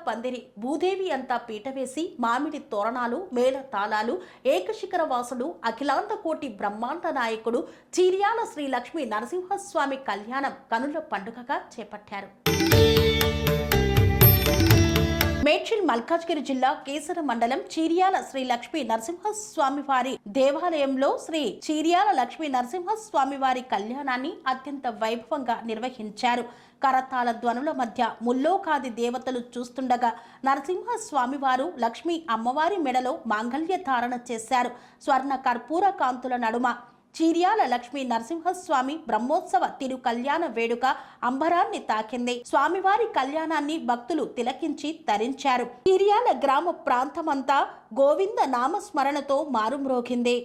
పందిరి, భూదేవి అంతా పీటవేసి మామిడి తోరణాలు, మేళ తాళాలు, ఏకశిఖర వాసుడు, అఖిలాండ కోటి బ్రహ్మాండ నాయకుడు చీర్యాల శ్రీ లక్ష్మీ నరసింహస్వామి కళ్యాణం కనుల పండుగగా చేపట్టారు. మేడ్చల్ మల్కాజ్గిరి జిల్లా కేసర మండలం చీర్యాల శ్రీ లక్ష్మీ నరసింహస్వామి వారి దేవాలయంలో శ్రీ చీర్యాల లక్ష్మీ నరసింహస్వామి వారి కళ్యాణాన్ని అత్యంత వైభవంగా నిర్వహించారు. కరతాళ ధ్వనుల మధ్య ముల్లోకాది దేవతలు చూస్తుండగా నరసింహస్వామి వారు లక్ష్మీ అమ్మవారి మెడలో మాంగళ్య ధారణ చేశారు. స్వర్ణ కర్పూర కాంతుల నడుమ చీర్యాల లక్ష్మీ నరసింహస్వామి బ్రహ్మోత్సవ తిరు కళ్యాణ వేడుక అంబరాన్ని తాకింది. స్వామివారి కళ్యాణాన్ని భక్తులు తిలకించి తరించారు. చీర్యాల గ్రామ ప్రాంతమంతా గోవింద నామస్మరణతో మారుమ్రోగింది.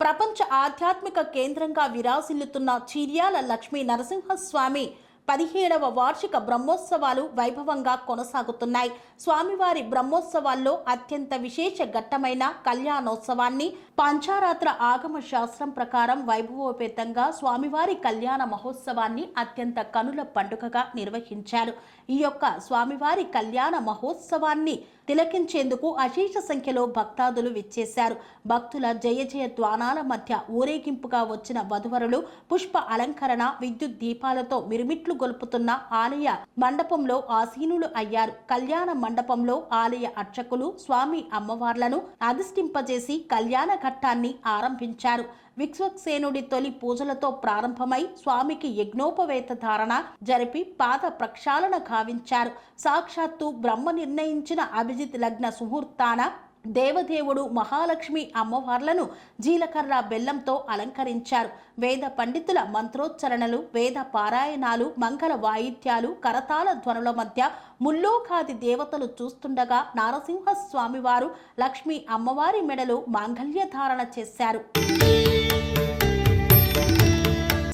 ప్రపంచ ఆధ్యాత్మిక కేంద్రంగా విరాజిల్లుతున్న చీర్యాల లక్ష్మీ నరసింహస్వామి 17వ వార్షిక బ్రహ్మోత్సవాలు వైభవంగా కొనసాగుతున్నాయి. స్వామివారి బ్రహ్మోత్సవాల్లో అత్యంత విశేష ఘట్టమైన కళ్యాణోత్సవాన్ని పంచారాత్ర ఆగమ శాస్త్రం ప్రకారం వైభవోపేతంగా స్వామివారి కళ్యాణ మహోత్సవాన్ని అత్యంత కనుల పండుగగా నిర్వహించారు. ఈ యొక్క స్వామివారి కళ్యాణ మహోత్సవాన్ని తిలకించేందుకు అశేష సంఖ్యలో భక్తాదులు విచ్చేశారు. భక్తుల జయ జయ ధ్వానాల మధ్య ఊరేగింపుగా వచ్చిన వధువరులు పుష్ప అలంకరణ, విద్యుత్ దీపాలతో మిరుమిట్లు గొలుపుతున్న ఆలయ మండపంలో ఆసీనులు అయ్యారు. కళ్యాణ మండపంలో ఆలయ అర్చకులు స్వామి అమ్మవార్లను అధిష్ఠింపజేసి కళ్యాణ ఘట్టాన్ని ఆరంభించారు. విశ్వక్సేనుడి తొలి పూజలతో ప్రారంభమై స్వామికి యజ్ఞోపవేత ధారణ జరిపి పాద ప్రక్షాళన గావించారు. సాక్షాత్తు బ్రహ్మ నిర్ణయించిన అభిజిత్ లగ్న సుముహూర్తాన దేవదేవుడు మహాలక్ష్మి అమ్మవార్లను జీలకర్ర బెల్లంతో అలంకరించారు. వేద పండితుల మంత్రోచ్చరణలు, వేద పారాయణాలు, మంగళ వాయిద్యాలు, కరతాళ ధ్వనుల మధ్య ముల్లోకాది దేవతలు చూస్తుండగా నారసింహస్వామి వారు లక్ష్మీ అమ్మవారి మెడలో మాంగళ్య ధారణ చేశారు.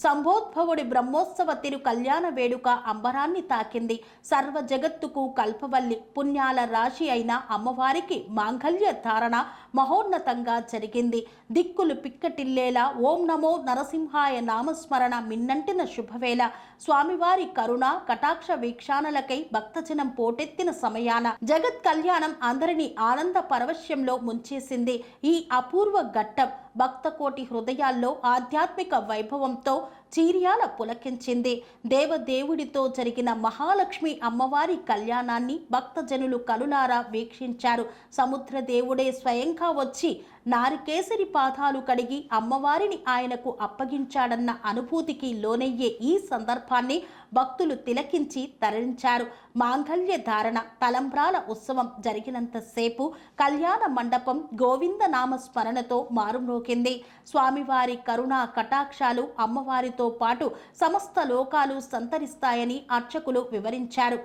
సంభోద్భవుడి బ్రహ్మోత్సవ తిరు కళ్యాణ వేడుక అంబరాన్ని తాకింది. సర్వ జగత్తుకు కల్పవల్లి, పుణ్యాల రాశి అయిన అమ్మవారికి మాంగళ్య ధారణ మహోన్నతంగా జరిగింది. దిక్కులు పిక్కటిల్లేలా ఓం నమో నరసింహాయ నామస్మరణ మిన్నంటిన శుభవేళ స్వామివారి కరుణ కటాక్ష వీక్షాణలకై భక్తజనం పోటెత్తిన సమయాన జగత్ కళ్యాణం అందరినీ ఆనంద పరవశ్యంలో ముంచేసింది. ఈ అపూర్వ ఘట్టం భక్తకోటి హృదయాల్లో ఆధ్యాత్మిక వైభవంతో చీర్యాల పులకించింది. దేవదేవుడితో జరిగిన మహాలక్ష్మి అమ్మవారి కళ్యాణాన్ని భక్తజనులు కనులారా వీక్షించారు. సముద్ర దేవుడే స్వయంగా వచ్చి నారికేసరి పాదాలు కడిగి అమ్మవారిని ఆయనకు అప్పగించాడన్న అనుభూతికి లోనయ్యే ఈ సందర్భాన్ని భక్తులు తిలకించి తరించారు. మాంగళ్య ధారణ, తలంబ్రాల ఉత్సవం జరిగినంతసేపు కళ్యాణ మండపం గోవింద నామ స్మరణతో మారుమ్రోగింది. స్వామివారి కరుణా కటాక్షాలు అమ్మవారితో పాటు సమస్త లోకాలు సంతరిస్తాయని అర్చకులు వివరించారు.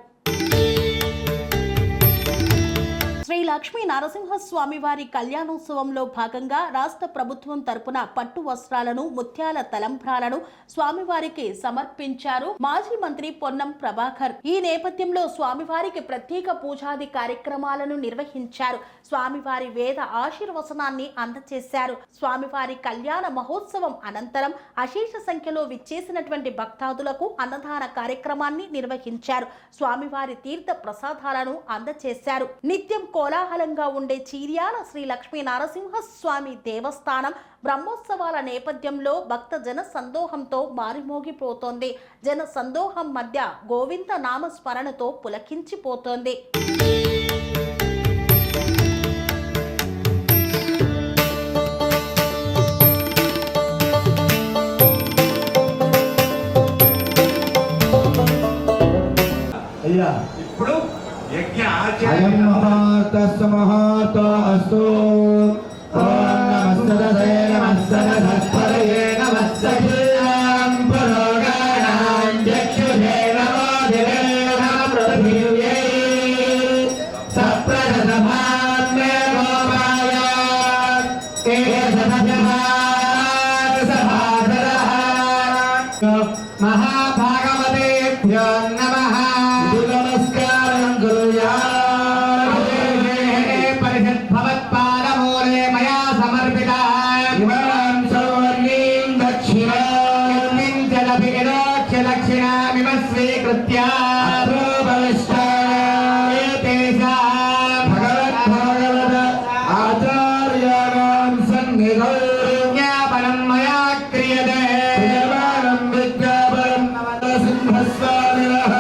శ్రీ లక్ష్మీ నరసింహస్వామి వారి కళ్యాణోత్సవంలో భాగంగా రాష్ట్ర ప్రభుత్వం తరపున పట్టు వస్త్రాలను, ముత్యాల తలంబ్రాలను స్వామివారికి సమర్పించారు మాజీ మంత్రి పొన్నం ప్రభాకర్. ఈ నేపథ్యంలో స్వామివారికి ప్రత్యేక పూజాది కార్యక్రమాలను నిర్వహించారు. స్వామివారి వేద ఆశీర్వచనాన్ని అందజేశారు. స్వామివారి కళ్యాణ మహోత్సవం అనంతరం అశేష సంఖ్యలో విచ్చేసినటువంటి భక్తాదులకు అన్నదాన కార్యక్రమాన్ని నిర్వహించారు. స్వామివారి తీర్థ ప్రసాదాలను అందజేశారు. నిత్యం కోలాహలంగా ఉండే చీర్యాల శ్రీ లక్ష్మీ నరసింహస్వామి దేవస్థానం బ్రహ్మోత్సవాల నేపథ్యంలో భక్త జన సందోహంతో మారిమోగిపోతోంది. జన సందోహం మధ్య గోవింద నామస్మరణతో పులకించిపోతోంది. ఇప్పుడు యజ్ఞ అయం మహాతస్సు మహాతో అస్తు ఓం నమస్తదే నమస్తరస్పరయే నమస్తేయం పురోగణాం చక్షుషే నమో దివే నమః పృథివ్యై సప్రదమాన్ మే గోపాయ ఏషదశమాన్ సమాధరః మహాభాగవతేభ్యో నమః. నమస్కారం పరిషద్భవత్పాదమూలే మయా సమర్పిత దక్షిణ దక్షిణామిమ స్వీకృత్య భగవద్భాగవత ఆచార్యాణాం సన్నిధౌ జ్ఞాపనం మయా క్రియతే దేవానం విజ్ఞాపనం నరసింహస్వామినః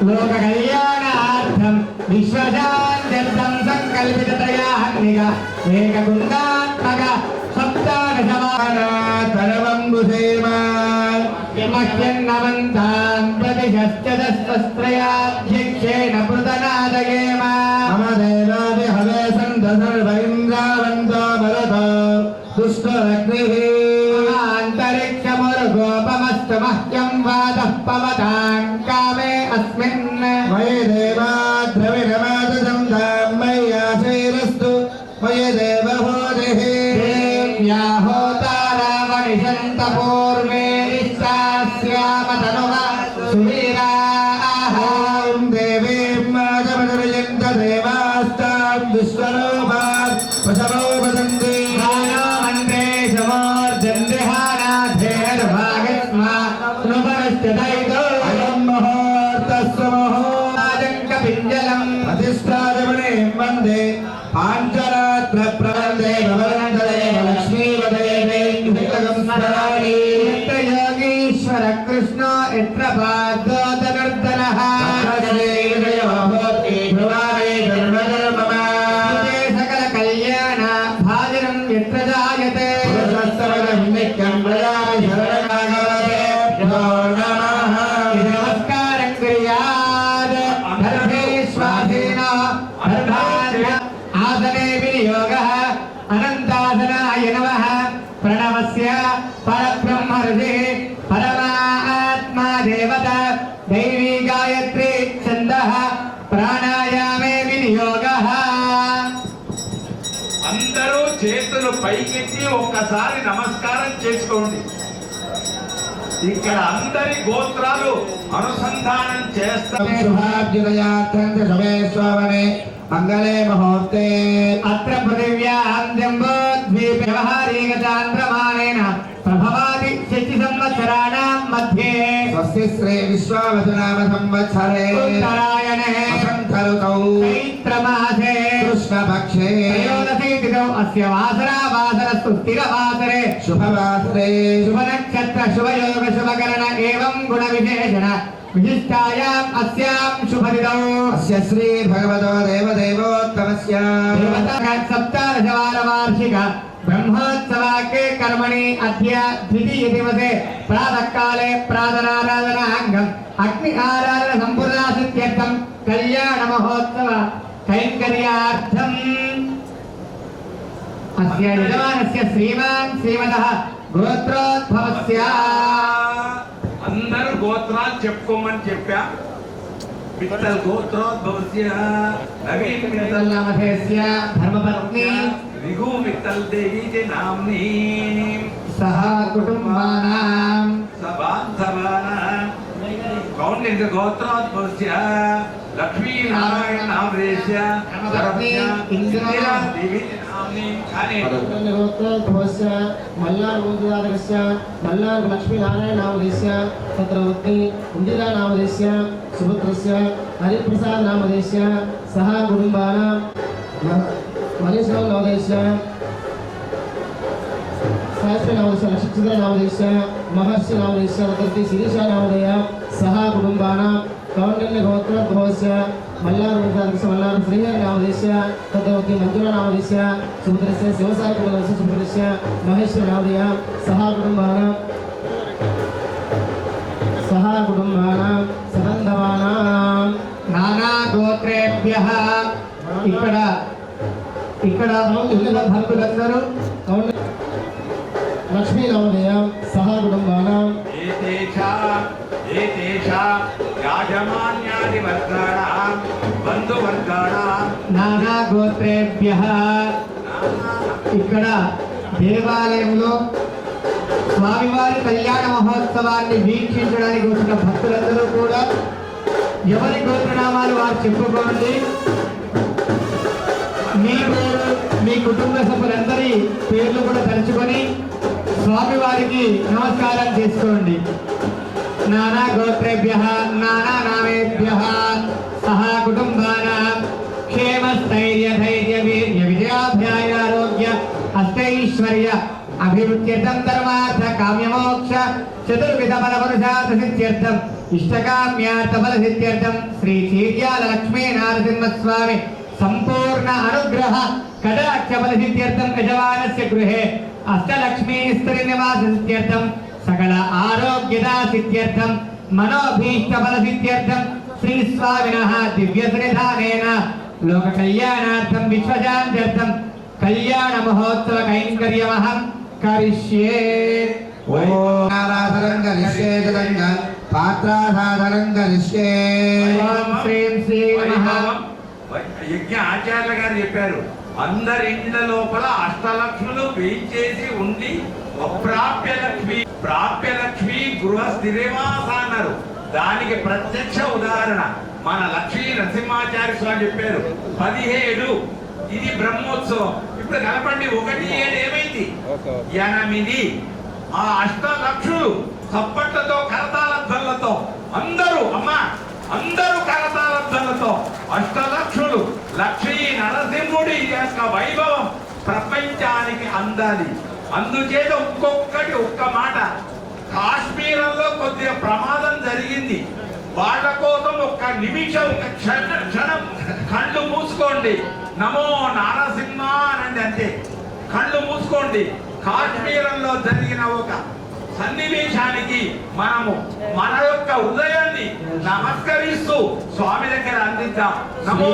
లోక కళ్యాణార్థం విశ్వశాంత్యర్థం సంకల్పితత్రయాహర్నిక ఏకగుండాత్మక సప్తాదశమానాతరవంబుసేమా మహ్యన్నమంతాన్ ప్రతిశశ్చదస్త్రయాధ్యక్షేణ పృతనాదయేమ మమ దేవాది హవేసంత సర్వ ఇంద్రావంతో భరతో దుష్టరగ్నిః అంతరిక్షమురుగోపమస్తు మహ్యం వాదః పవతాం కామే అస్మిన్ మయి దేవా ద్రవిణమాదం మయ్యాశైరస్తు మయి దేవహోరిః దేవ్యాహోతారామణిషంత పూర్వే నిశ్చాస్యామతనుః సువీరాః దేవీం మాజమనుర్యంత దేవాస్తాం విశ్వరూపాత్ వశవో వదంతి మంత్రే సమోర్జన్రిహానాథేర్భాగస్మా నుపరశ్చదైతో అయం ముహూర్తస్సు ముహూర్తాజంకపింజలం అధిష్టాదిమనే వందే పాంచరాత్ర ప్రాందే భవనందదేవ లక్ష్మీవదేవేంద్రికగం స్మరామి యోగీశ్వర కృష్ణ ఎత్ర పాదోదనర్దనః సకల కళ్యాణ భాజనం ఎత్ర జాయతే నమస్కారం క్రియాద్ ధర్మేశ్వాసీన ఆసనే వినియోగః అనంతాసనాయ నమః ప్రణవస్య పరబ్రహ్మ ఋషిః పరమాత్మా దేవత దైవీ గాయత్రీ ఛందః ప్రాణాయామే వినియోగః. అందరూ చేతులు పైకెత్తి ఒక్కసారి నమస్కారం చేసుకోండి. ఇక్కడ అందరి గోత్రాలు అనుసంధానం చేస్తారు. శుభాభ్యుదయార్థం శుభే స్వామనే మంగళే ముహూర్తే అత్ర పృథివ్యాం జంబోద్వీపే వ్యవహారీకచాంద్రమానేన ప్రభవాది శశి సంవత్సరాణాం మధ్యే స్వస్తి శ్రీ విశ్వావసునామ సంవత్సరే ఉత్తరాయణే వసంతఋతౌ చైత్రమాసే కృష్ణపక్షే త్రయోదశీ తిథౌ అస్య వాసరావాసరస్తు స్థిరవాసరే శుభవాసరే శుభనక్షత్ర శుభయోగ శుభకరణ ఏవం గుణ విశేషణ విశిష్టాయాం అస్యాం శుభదినౌ అస్య శ్రీ భగవతో దేవదేవోత్తమస్య సప్తాదశవార వార్షిక బ్రహ్మోత్సవాకే కర్మణి అద్య ద్వితీయ దివసే ప్రాతకాలే ప్రాతనారాధనాంగం అగ్ని ఆరాధన సంపూర్ణాసిత్యర్థం కళ్యాణ మహోత్సవ కైంకర్యార్థం అస్య యజమానస్య శ్రీమాన్ శ్రీమతః గోత్రోద్భవస్య అందరూ గోత్రాలు చెప్పుకోమని చెప్పా. పిత్తల్ గోత్రోద్భవస్య నవీన్ మిత్తల్ నామధేస్య ధర్మపత్ని రిఘు మిత్తల్ దేవి నామ్ని సహ కుటుంబానాం సబాంధవానాం కౌండిన్య గోత్రోద్భవస్య లక్ష్మీ నారాయణ నామధేస్య ధర్మజ్ఞ ఇందిరా దేవి నామ్ని అని గోత్రోద్భవస్య మల్లార్ గోత్రదాతకస్య మల్లార్ లక్ష్మీనారాయణ నామధేస్య తత్ర వృత్తి ఇందిరా నామధేస్య సుపుత్రస్య హరిప్రసాద్ నామధేస్య సహ కుటుంబానాం మనీశ్వరం నామధేస్య సహస్ర నామధేస్య నక్షత్ర నామధేస్య మహర్షి నామధేస్య తత్ర శిరీష నామధేయ సహ కుటుంబానాం కౌండిన్య గోత్రోద్భవస్య మల్లార్ గోత్రదాతకస్య మల్లార్ శ్రీహరి నామధేస్య తత్ర వృత్తి మంజుల నామధేస్య సుపుత్రస్య శివసాయి కుటుంబస్య సుపుత్రస్య మహేశ్వర నామధేయ సహ కుటుంబానాం సబంధవానాం నానా గోత్రేభ్యః ఇక్కడ భక్తులందరూ లక్ష్మీ నామధేయ సహ కుటుంబానాం ఏతేషాం యాజమాన్యాది వర్గాణాం బంధువర్గాణాం నానా గోత్రేభ్యః ఇక్కడ దేవాలయంలో స్వామివారి కళ్యాణ మహోత్సవాన్ని వీక్షించడానికి వచ్చిన భక్తులందరూ కూడా ఎవరి గోత్రనామాలు వారు చెప్పుకోండి. మీ పేరు మీ కుటుంబ సభ్యులందరి పేర్లు కూడా తలుచుకొని స్వామివారికి నమస్కారం చేసుకోండి. नानागोत्रेभ्यः नानानामेभ्यः सह कुटुम्बानां क्षेमस्थैर्यधैर्यवीर्यविजयाभ्यायारोग्य अष्टैश्वर्य अभिवृद्ध्यर्थं धर्मार्थ काम्यमोक्ष चतुर्विधफलपुरुषार्थसिद्ध्यर्थम् इष्टकाम्यार्थफलसिद्ध्यर्थं श्री चीर्यालक्ष्मी नारसिंहस्वामी संपूर्ण अनुग्रह कटाक्षफलसिद्ध्यर्थं यजमानस्य गृहे अष्टलक्ष्मी स्त्रीनिवाससिद्ध्यर्थं सकल आरोग्यदा सिद्ध्यर्थं मनोभीष्टफलसिद्ध्यर्थं श्री स्वामिनः दिव्यसन्निधानेन लोककल्याणार्थं विश्वशान्त्यर्थं कल्याण महोत्सव कैङ्कर्यमहं करिष्ये। आराधनं करिष्ये जगन्नाथ पात्राधारणं करिष्ये। ఓం శ్రీం శ్రీ నమః. యజ్ఞ ఆచార్యుల గారు చెప్పారు, అందరి ఇండ్ల లోపల అష్టలక్ష్ములు వేయించేసి ఉండి ప్రాప్యలక్ష్మి గృహ స్థిరేవాస అన్నారు. దానికి ప్రత్యక్ష ఉదాహరణ మన లక్ష్మీ నరసింహాచార్య స్వామి చెప్పారు 17 ఇది బ్రహ్మోత్సవం. ఇప్పుడు కలపండి 1 7 ఏమైంది 8. ఆ అష్టలక్షులు చప్పట్లతో కరతాళధ్వనులతో అందరూ కరతాళధ్వనులతో అష్టలక్షులు లక్ష్మీ నరసింహుడి యొక్క వైభవం ప్రపంచానికి అందాలి. అందుచేత ఒక్క మాట, కాశ్మీరంలో కొద్దిగా ప్రమాదం జరిగింది. వాళ్ళ కోసం ఒక్క నిమిషం క్షణం కళ్ళు మూసుకోండి, నమో నారసింహ అనండి, అంతే. కళ్ళు మూసుకోండి. కాశ్మీరంలో జరిగిన ఒక సన్నివేశానికి మనము మన యొక్క హృదయాన్ని నమస్కరిస్తూ స్వామి దగ్గర అందిద్దాం. నమో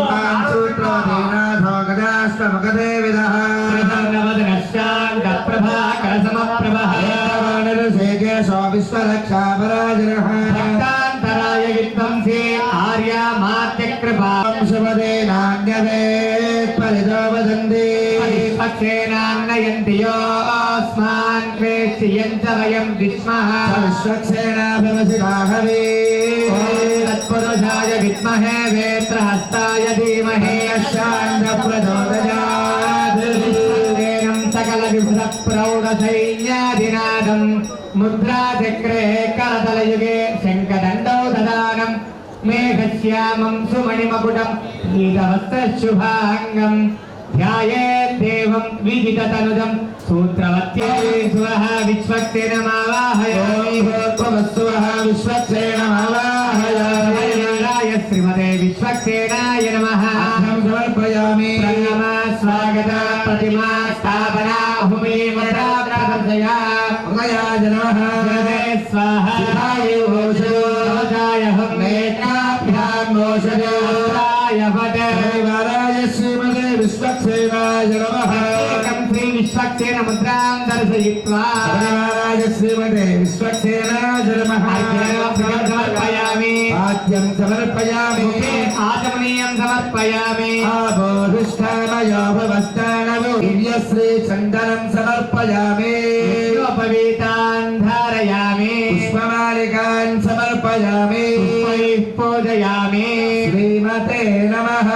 భక్తాంతరాయ విద్వంసే ఆర్యామాత్యకృపాంశవదే నాణ్యదే పరిదోవదంది విశ్వక్సేనాన్నయంతి యోస్మాన్ వేష్యంచ వయం విస్మః విశ్వక్సేనాభిమసిరాహవే తత్పురుషాయ విద్మహే వేత్రహస్తాయ ధీమహి శాంతప్రచోదయాత్ విశ్వక్సేనం సకల విభుధ ప్రౌఢ సైన్యాధినాదం ముద్రాచక్రే కరతలయుగే శంఖదండౌ దదానం మేఘశ్యామం సుమణిమకుటం గీతవస్త్రశుభాంగం ధ్యాయేద్దేవం విజితతనుజం సూత్రవత్యే స్వః విశ్వక్సేనమావాహయామి విశ్వక్సేనమావాహయామి శ్రీమతే విశ్వక్సేనాయ నమః. సమర్పయామి. ప్రణమ స్వాగత ప్రతిమా స్థాపన భూమి ముద్రా ప్రదర్శయ హృదయాయ నమః. జగదే స్వాహ రోషాయ హం నేత్రాభ్యాం రోషజాయ పరివారాయ శ్రీమతే విశ్వక్సేనాయ నమః. ఏకం శ్రీ విశ్వక్సేన ముద్రాం దర్శయిత్వా పరివారాయ శ్రీమతే విశ్వక్సేనాయ నమః. సమర్పయామి. పాద్యం సమర్పయామి. ముఖే ఆచమనీయం సమర్పయామి. ఆభోధిష్టానయోభవస్థానము దివ్యశ్రీ చందనం సమర్పయామి. ఉపవీతాన్ ధారయామి. పుష్పమాలికాన్ సమర్పయామి. పుష్పైః పూజయామి. శ్రీమతే నమః.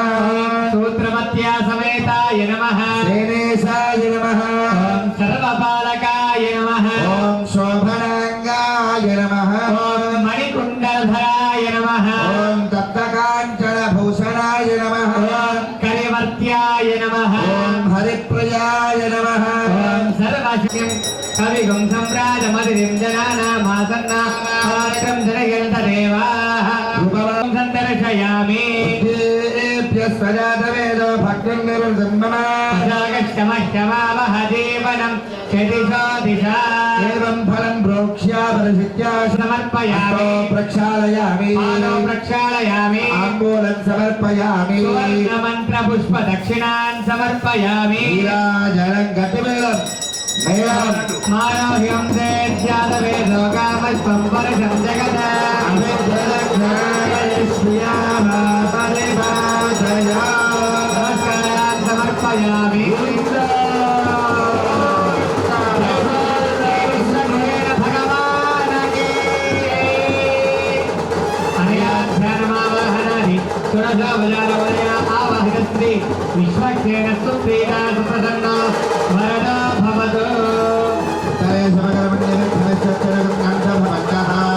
సూత్రమత్యా సమేతాయ నమః. శ్రీనేశాయ నమః. ఓం సర్వపాలకాయ నమః. ఓం శోభనాంగాయ నమః. ఓం మణికుండలధరాయ నమః. ఓం తప్తకాంచనభూషణాయ నమః. ఓం కలివర్త్యాయ నమః. ఓం హరిప్రియాయ నమః. ఓం సర్వశక్తిం కవిగుం సంరాజమదిరిం జనానామాసన్నామాత్రం జనయంత దేవాః రూపవం సందర్శయామి. స్వజాతవేదో భక్తిం నిర్జన్మమ అజాగష్టమష్టమావహ జీవనం చదిశో దిశా ఏవం ఫలం ప్రోక్ష్యా పరిసిద్ధ్యా సమర్పయామి. ప్రక్షాళయామి. పాదౌ ప్రక్షాళయామి. ఆంబూలం సమర్పయామి. సువర్ణమంత్ర పుష్ప దక్షిణాన్ సమర్పయామి. నీరాజనం గతిమేళం మేళం మానవ్యం దేజ్యాదవే లోకామస్వం పరశం జగత నమస్కారాన్ సమర్పయామి. భగవానకి అనయాధ్యానమావాహనాని సురజావజారవలయా ఆవాహిత శ్రీ విశ్వక్సేన సుప్రీతా సుప్రసన్నో వరదో భవతు. సమగ్రమండలం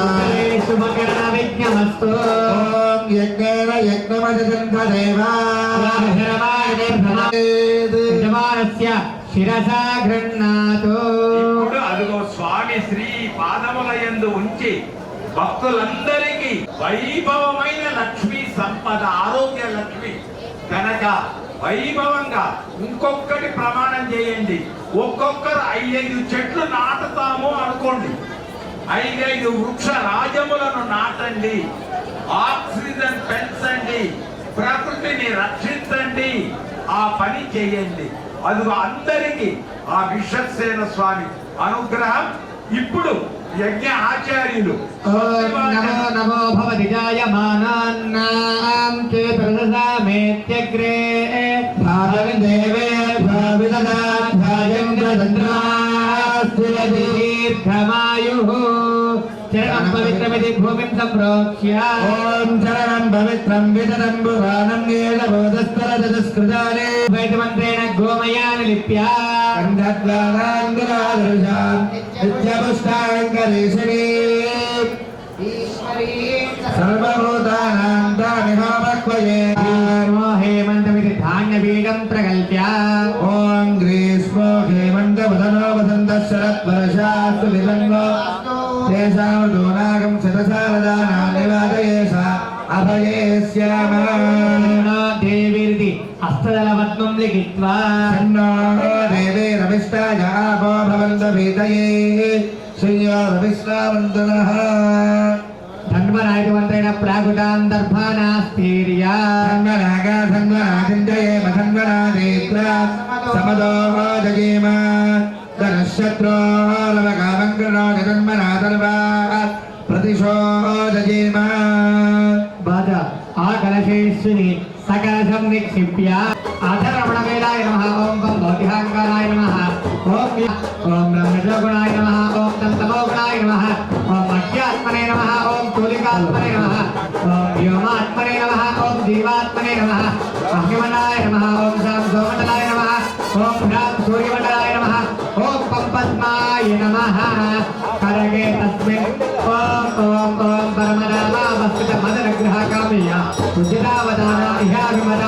ఉత్తరేషు శుభకరణ విజ్ఞమస్తు ఓం యజ్ఞేన యజ్ఞమజంతదేవా యజమానస్య శిరసా గృహ్ణాతు. ఇప్పుడు అదిగో స్వామి శ్రీ పాదములయందు ఉంచి భక్తులందరికీ వైభవమైన లక్ష్మీ సంపద, ఆరోగ్య లక్ష్మి కనుక వైభవంగా ఇంకొకటి ప్రమాణం చేయండి. ఒక్కొక్కరు 5 చెట్లు నాటుతాము అనుకోండి. 5 వృక్ష రాజములను నాటండి. ఆక్సిజన్ పెంచండి, ప్రకృతిని రక్షించండి. ఆ పని చేయండి. అది అందరికీ ఆ విశ్వసేన స్వామి అనుగ్రహం. ఇప్పుడు యజ్ఞ ఆచార్యులు ఓం నమో నమో భవతి జాయమానాన్నాం చేతరసామేత్యగ్రే భావం దేవే భావిదదాధ్యాయం ప్రదంద్రాస్తులది దీర్ఘమాయుః చరణం పవిత్రమితి భూమిం సంప్రోక్ష్య ఓం చరణం పవిత్రం విదరం పురాణం ఏల బోధస్తరజస్కృతానే వేదమంత్రేణ గోమయాన్ లిప్య కంఠద్వారాంగురాదృశాం నిత్యపుష్టాంగరీషిణీ సర్వభూతానాం దానిహామక్వయే హేమంతమితి ధాన్యపీఠం ప్రకల్ప్య ఓం గ్రీష్మో హేమంతవదనో వసంతః శరద్వర్షాస్తు విలంగో తేషాం దూనాగం శతశారదానానివాదయేష అభయే శ్యామ దేవిరిది హస్తదళపద్మం లిఖిత్వా సన్నో దేవే రవిష్టాయ ఆపో భవంత వీతయే శ్రీయో రవిశ్రావంతునః ధన్వరాజమంత్రేణ ప్రాగుటాందర్భానాస్థీర్య ధన్వనాగా ధన్వనాచింజయే మధన్వనాదేత్ర సమదో జగేమ ధనశత్రో లవకామంకృణో జగన్మనాదర్వా ప్రతిశో జగేమ బాధ ఆ కలశేశ్వరి సకలశం నిక్షిప్య అధరమణవేలాయ నమః ఓం గం భౌతిహాంకారాయ నమః ఓం బ్రహ్మజగుణాయ నమః ఓం తంతమోగుణాయ నమః ఓం అఖ్యాత్మనే నమః ఓం తూలికాత్మనే నమః ఓం వ్యోమాత్మనే నమః ఓం జీవాత్మనే నమః అగ్నిమన్నాయ నమః ఓం శాం సోమటలాయ నమః ఓం హ్రాం సూర్యమండలాయ నమః ఓం పంపద్మాయ నమః కరగే తస్మిన్ ఓం ఓం ఓం పరమనామ వస్తుత మదనగ్రహ కామయ్య ఉచితావదాన ఇహాభిమత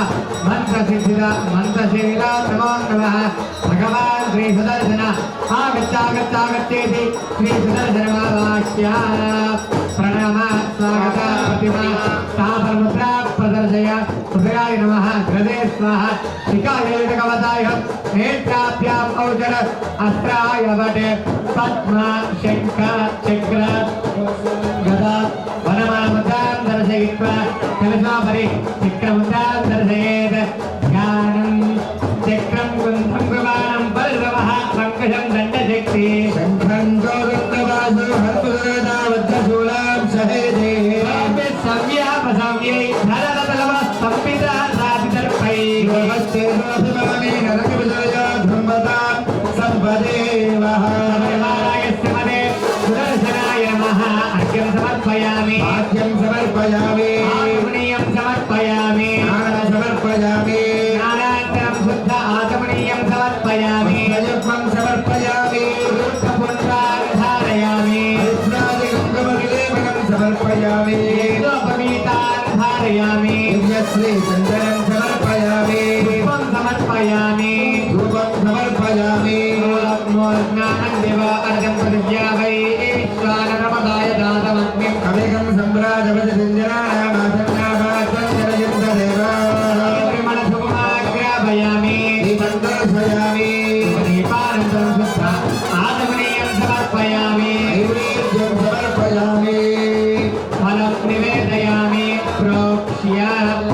మంత్రసిద్ధిద మంత్రశీల నమో నమః భగవాన్ శ్రీ సుదర్శన ఆగచ్చాగచ్చాగచ్చేతి శ్రీ సుదర్శన వాక్య ప్రణామ స్వాగత ప్రతిమా స్థాపనముద్ర ప్రదర్శయ హృదయాయ నమః హృదయ స్వాహ శిఖాయేకవతాయ నేత్రాభ్యాం ఔషధ అస్త్రాయ వటే పద్మ శంఖ చక్ర గదా వనమాముద్రాం దర్శయిత్వా కలశాపరి చక్రముద్రాం దర్శయేత్ జ్ఞానం చక్రం గుంధం గుమానం పర్వః పంకజం దండశక్తి శంఖం గోవిందవాసు హర్పుదావద్దశూలాం సహేదే సవ్యాపసవ్యై ధరదలవ సంపిత సాధిదర్పై నమస్తే నోభిమానే నరకవిజయ ధర్మదాం సంపదేవః దేవాలయస్య మదే సుదర్శనాయ నమః అర్ఘ్యం సమర్పయామి వాక్యం సమర్పయామి ఆత్మనీయం సమర్పయామి జ్ఞానం సమర్పయామి జ్ఞానాంతరం శుద్ధ ఆచమనీయం సమర్పయామి ప్రయత్నం సమర్పయామి పుష్పాన్ని ధారయామి విలేపనం సమర్పయామి యజ్ఞోపవీతాన్ని ధారయామి దివ్యశ్రీ చందనం సమర్పయామి పుష్పం సమర్పయామి రూపం సమర్పయామి జ్ఞానం దేవ అర్ఘం ప్రతిజ్ఞా వై ఈశ్వరనమదాయ దాతమగ్నిం కవికం సంభ్రాజపతి సింజనానామాసన్నామాసంజనయుద్ధదేవా విమల సుకుమాగ్రాపయామి దీపం దర్శయామి దీపానందం శుద్ధ ఆచమనీయం సమర్పయామి నైవేద్యం సమర్పయామి ఫలం నివేదయామి ప్రోక్ష్య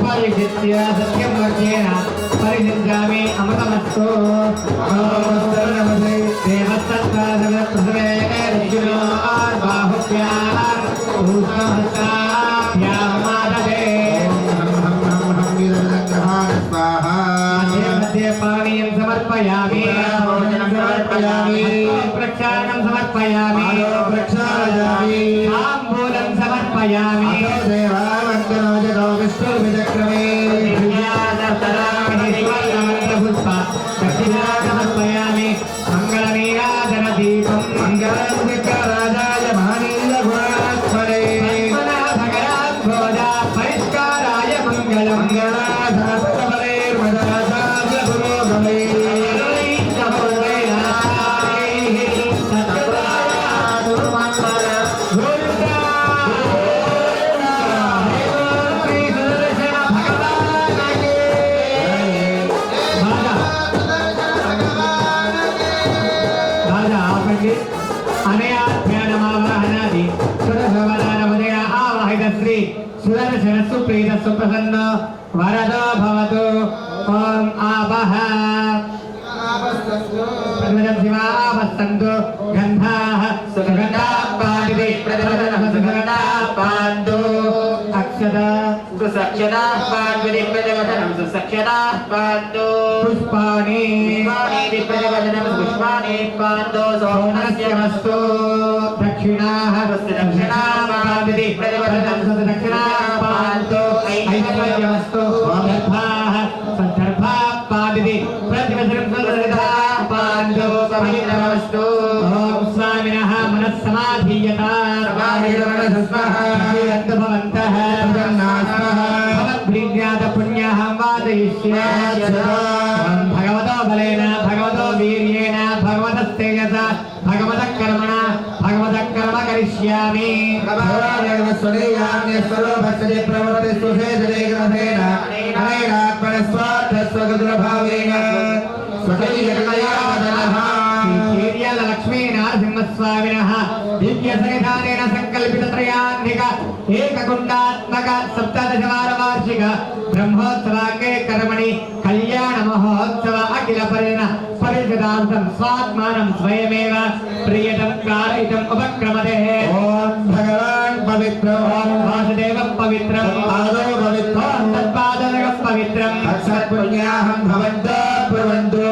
పరిజిత్య సత్యం వర్గేణ పరిజించామి అమృతమస్తు నమస్తే దేవతత్వసమే దక్షిణో బాహుభ్యాం ఊష్ణహస్తాభ్యాం మాదదే మధ్య పానీయం సమర్పయామి సమర్పయామి ప్రక్షాళనం సమర్పయామి ప్రక్షాళయామి తాంబూలం సమర్పయామి విష్ణుర్విచక్రమే పుష్ప దక్షిణా సమర్పయామి మంగళనీరాజన దీపం మంగళరాజాయ మహనీయ గుణాత్మనే वाहिदश्री सुदर्शन सुप्रीत सुप्रसन्न वरदो भवतु ओम आवह प्रथमं शिवावस्तन्तु गन्धाः सुगन्धापादिति प्रथमं सुगन्धापान्तु अक्षता सुसक्षता पाद्विति प्रथमं सुसक्षता पान्तु पुष्पाणि प्रथमं पुष्पाणि पान्तु सोमस्य वस्तु दक्षिणाः दक्षिणापादिति प्रथमं सुदक्षिणाः पान्तु ऐश्वर्यवस्तु सन्दर्भाः सन्दर्भापादिति प्रतिवचनं पाण्डो पवित्रमस्तु ओम स्वामिनः मनस्समाधीयता भवन्तः भवद्भिज्ञात पुण्यः वादयिष्यामि भगवतो बलेन भगवतो वीर्येण भगवतस्तेजसा भगवतः कर्मणा भगवतः कर्म करिष्यामि लक्ष्मी नरसिंहस्वामिनः दिव्यसन्निधानेन संकल्पितत्रयान्निक एककुण्डात्मक सप्तदशवार्षिक ब्रह्मोत्सवाङ्गे कर्मणि कल्याण महोत्सव अखिल परिषदार्थं स्वात्मानं स्वयमेव प्रियतं कारयितुम् उपक्रमते ओम भगवान पवित्र ओम वासुदेवः पवित्रं पादो पवित्रं तत्पादकः पवित्रं सत्पुण्याहं भवन्तः प्रवन्तु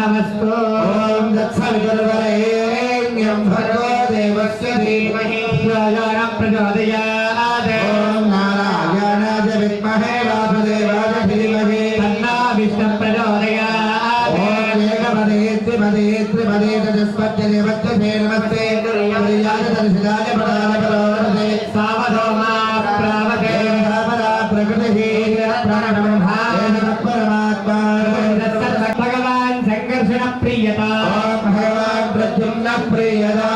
पुण्यमस्तु ओम दत्सवितुर्वरेण्यं भर्गो देवस्य धीमहि प्रचोदयात् ओम नारायणाय विद्महे वासुदेवाय धीमहि तन्नो विष्णुः प्रचोदयात् ओम एकपदे त्रिपदे त्रिपदे चतुष्पदे नमस्ते नमस्ते प्रियाय दर्शनाय प्रदानकरोदे सावधोमा प्रावते प्रकृतिः प्राणब्रह्मा परमात्मा भगवान् संकर्षण प्रियता ओम भगवान प्रद्युम्न प्रियदा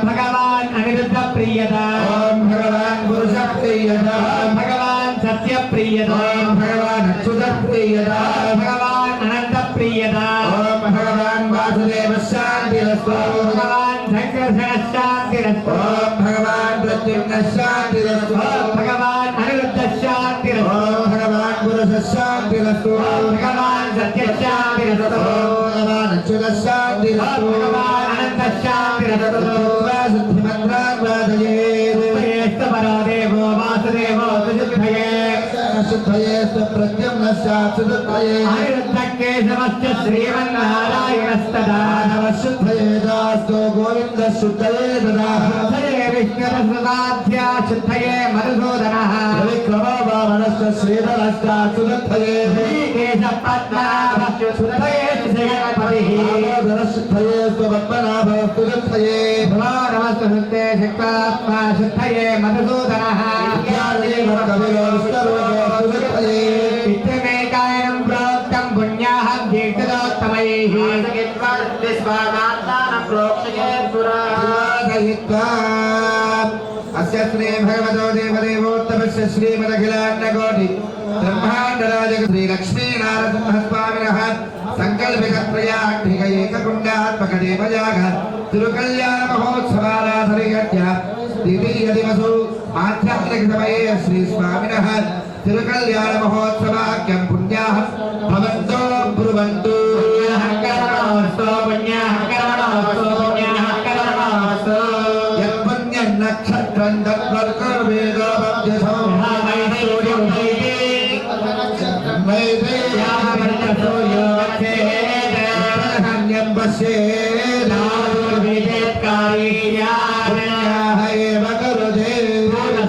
भगवान् अनिरुद्ध प्रियता ओम भगवान पुरुष प्रियदा भगवान् सत्य प्रियता ओम भगवान अच्युत प्रियदा भगवान् अनंत प्रियता ओम भगवान वासुदेव शांतिरस्तु भगवान् संकर्षण शांतिरस्तु ओम भगवान प्रद्युम्न शांतिरस्तु भगवान् अनिरुद्ध शांतिरस्तु ओम भगवान पुरुष शांतिरस्तु भगवान् सत्य शांतिरस्तु भगवान अच्युत शांतिरस्तु भगवान् अनंत शांतिरस्तु सिद्धिमन्त्रान् वादयेत् श्रेष्ठ परो देवो वासुदेवो सुशुद्धये शुद्धये प्रद्युम्नश्चाच्युतये अनिरुद्ध केशवश्च श्रीमन्नारायणस्तदा शुद्धये दास्तो गोविन्द शुद्धये ददा शुद्धये विष्णुरसुदाध्या शुद्धये मधुसूदनः विक्रमो वामनश्च श्रीधरश्चाच्युतये श्रीकेशपद्मनाभश्च शुद्धये जगन्पतिः शुद्धये स्वपद्मनाभस्तु शुद्धये नमस्तु शुद्धे शिक्वात्मा शुद्धये मधुसूदनः इत्यमेकायनं प्रोक्तं पुण्याहं दीक्षितोत्तमैः अस्य श्री भगवतो देवदेवोत्तमस्य श्रीमदखिलाण्डकोटि ब्रह्माण्डराजक श्री लक्ष्मी नारसिंहस्वामिनः संकल्पितत्रयाढ्यिक एककुण्डात्मक देवयाग तिरुकल्याण महोत्सवाराधरिगत्य द्वितीय दिवसो आध्यात्मिकसमये श्री स्वामिनः तिरुकल्याण महोत्सवाख्यं पुण्याः भवन्तो ब्रुवन्तु यत्पुण्यं नक्षत्रं तद्वर्गवेदोपद्यसो मैत्रेयं पश्येदावेदेत्कार्याः एव करुते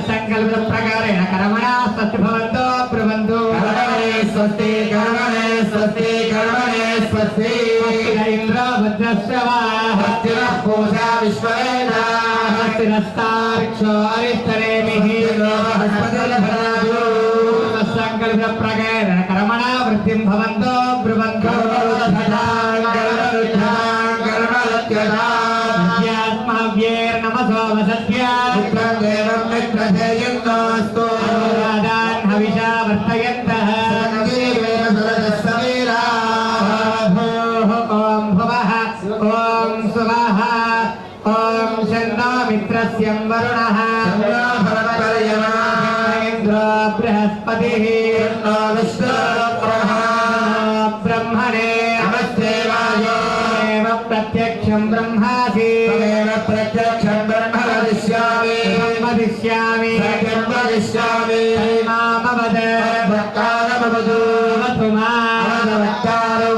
संकल्प प्रकारेण कर्मणा सत्य भवन्तो ब्रुवन्तु स्वस्ति कर्मणे स्वस्ति कर्मणे स्वस्ति इन्द्र भद्रश्रवा हस्तिनः पूषा विश्ववेदा हस्तिनस्तार्क्षो अरिष्टनेमिः संकल्प प्रकारेण कर्मणा वृद्धिं भवन्तो ब्रुवन्तु नमसो वसत्या देवं मित्रधेयन्नास्तु राजान् हविषा वर्तयन्तः ॐ भुवः ॐ सुवः ॐ शन्नो मित्रस्य वरुणः भरतर्यमा बृहस्पतिः तन्नो विष्णुरुक्रमः ब्रह्मणे नमस्ते वायो एव प्रत्यक्षं ब्रह्मासि तमेव प्रत्यक्षं ब्रह्म वदिष्यामि वदिष्यामि सत्यं वदिष्यामि मामवद भक्तारमवतु भवतु मां भक्तारो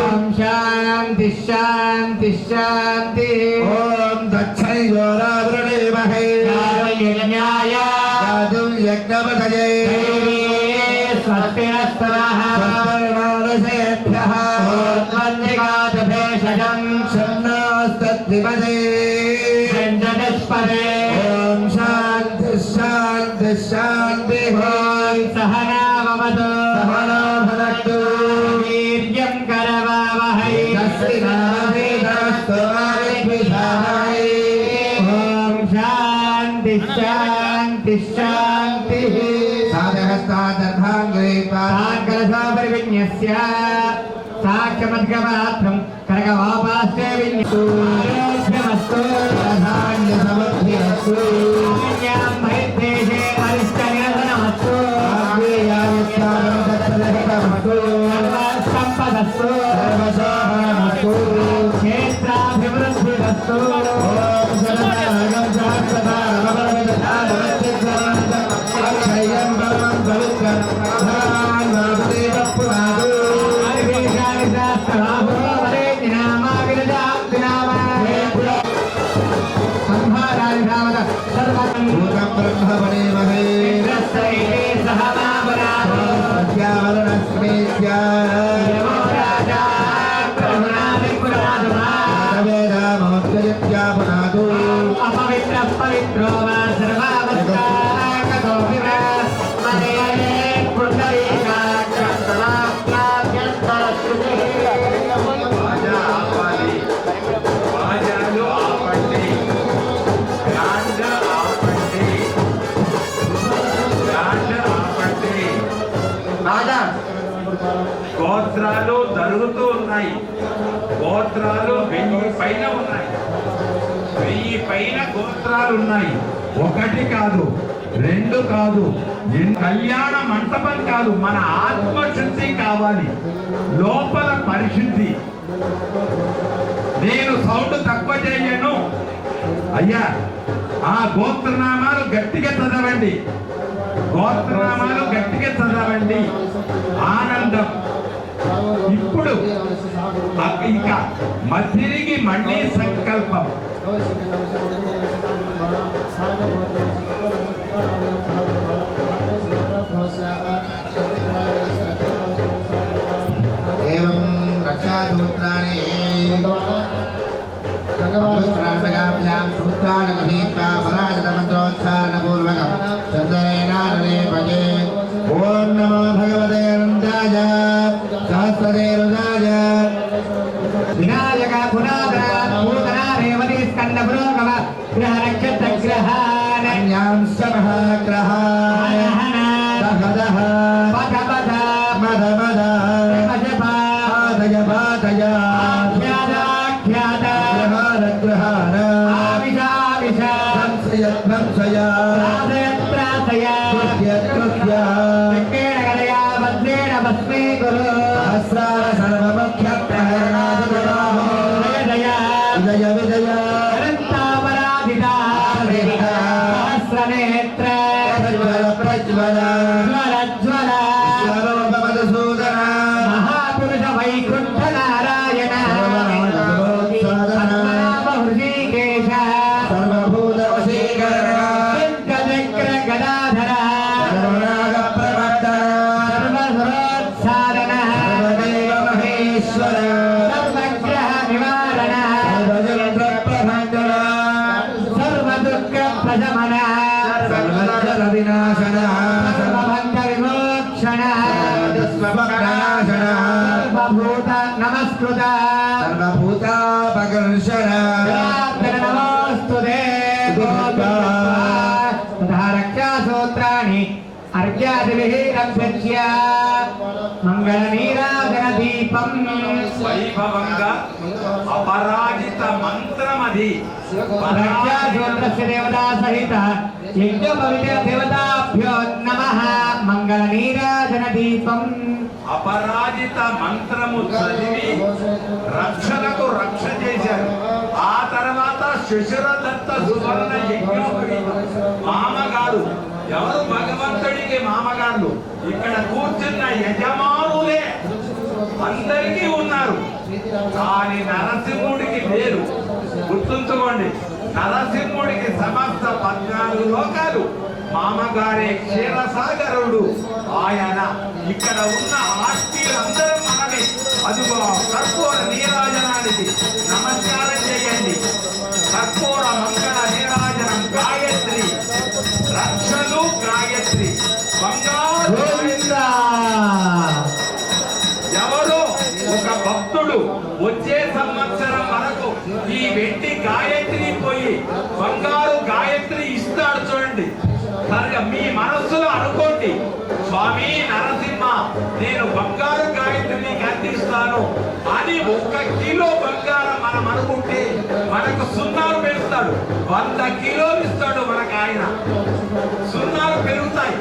ॐ शान्ति शान्ति शान्तिः ॐ दक्षिणयोरावृणीमहे न्याय गातुं यज्ञपतये स्वस्ति नस्तनः सर्वमानसेभ्यः भेषजम् शन्नास्तद्विपदे चन्दनस्पदे ॐ शान्ति शान्ति शान्तिः सहनाववतु सहना भुनक्तु वीर्यं करवावहै तस्मिन्नाभिधस्तु आदिद्विषावहै ॐ शान्ति शान्ति शान्तिः साधहस्तादर्भाङ्गैः साङ्करसापरिविन्यस्य साक्षमद्गमात्रं करगवापास्ते विन्यस्तु आरोग्यमस्तु धान्यसमृद्धिरस्तु धान्यां भैर्देशे अरिष्टनिरसनमस्तु आग्नेयायुक्तारमस्तु सर्वसम्पदस्तु सर्वशोभनमस्तु क्षेत्राभिवृद्धिरस्तु ॐ शरणागं अक्षयं परमं पवित्रं भगवान् वासुदेवः पुनातु भूतं ब्रह्मवणेमहे सत्यावरणस्मेत्या वेदामोद्गयत्या पुनातु पवित्रो वा सर्वावस्थागतो विवा मदये బాజా ఆపాలి బాజాలు ఆపండి బ్యాండ్ ఆపండి బ్యాండ్ ఆపండి గోత్రాలు జరుగుతూ ఉన్నాయి గోత్రాలు 1000 పైన ఉన్నాయి 1000 పైన గోత్రాలు ఉన్నాయి ఒకటి కాదు రెండు కాదు కళ్యాణ మంటపం కాదు మన ఆత్మశుద్ధి కావాలి లోపల పరిశుద్ధి నేను సౌండ్ తక్కువ చేయను అయ్యా ఆ గోత్రనామాలు గట్టిగా చదవండి గోత్రనామాలు గట్టిగా చదవండి ఆనందం ఇప్పుడు ఇక తిరిగి మళ్ళీ సంకల్పం एवं रक्षासूत्राणि सहस्राभ्यां सूत्राणि गृहीत्वा पराजितमन्त्रोच्चारणपूर्वकं चन्द्रेणानले भजे ॐ नमो भगवते अनन्ताय सहस्रदेरुदाय विनायक पुनादना नूतना रेवती स्कंद पुरोगम ग्रह नक्षत्र ग्रहान अन्यां समः ग्रहाय दहदः पथ पथ मद मद पशपा पादय पादय ख्यादा ग्रहार ग्रहार आविषा विषा संशय संशय त्रासय कृत्य कृत्य चक्रेण गदया वज्रेण भस्मे गुरु सहस्रार सर्वमुख्यप्रहरणादिगुणाः विजय विजय विजय अनन्तापराधिता सहस्रनेत्र प्रज्वल प्रज्वल ज्वल ज्वल स्वरूपमधुसूदन महापुरुष वैकुण्ठ नारायण हृषीकेश सर्वभूत वशीकरण चक्र गदाधर सर्वनागप्रवर्तन सर्वसरोत्सादन सर्वदेव महेश्वर सर्वग्रह निवारण सर्वजलप्रभञ्जन सर्वदुःख प्रशमन सर्वजलविनाशन सर्वभक्त विमोक्षण सर्वदुष्मपनाशन सर्वभूत नमस्कृत सर्वभूतापकर्षण नमोस्तुते तथा रक्षासूत्राणि अर्घ्यादिभिः रक्षस्य मंगलनीराजनदीपं వైభవంగా అపరాజిత మంత్రమది रक्षासूत्रस्य देवता सहित यज्ञोपवित देवताभ्यो नमः దీపం అపరాజిత మంత్రము చదివి రక్షణకు రక్ష చేశారు. ఆ తర్వాత శశురదత్త సువర్ణ యజ్ఞోపవి మామగారు. ఎవరు భగవంతుడికి మామగారు? ఇక్కడ కూర్చున్న యజమానులే అందరికీ ఉన్నారు, కానీ నరసింహుడికి లేరు. గుర్తుంచుకోండి, నరసింహుడికి సమస్త 14 లోకాలు. మామగారే క్షీరసాగరుడు. ఆయన ఇక్కడ ఉన్న ఆస్తిలందరూ మనమే. అదుగో కర్పూర నీరాజనానికి నమస్కారం చేయండి. కర్పూర మంగళ నీరాజనం గాయత్రి రక్షలు గాయత్రి బంగారు. గోవిందా ఎవరో ఒక భక్తుడు వచ్చే సంవత్సరం వరకు ఈ వెండి గాయత్రి పోయి బంగారు గాయత్రి ఇస్తాడు. చూడండి, సరిగా మీ మనస్సులో అనుకోండి, స్వామి నరసింహ నేను బంగారు గాయత్రిని అందిస్తాను అని 1 కిలో బంగారం మనం అనుకుంటే మనకు సున్నాలు పెరుగుతాడు. 100 కిలోలు ఇస్తాడు మనకు ఆయన. సున్నాలు పెరుగుతాయి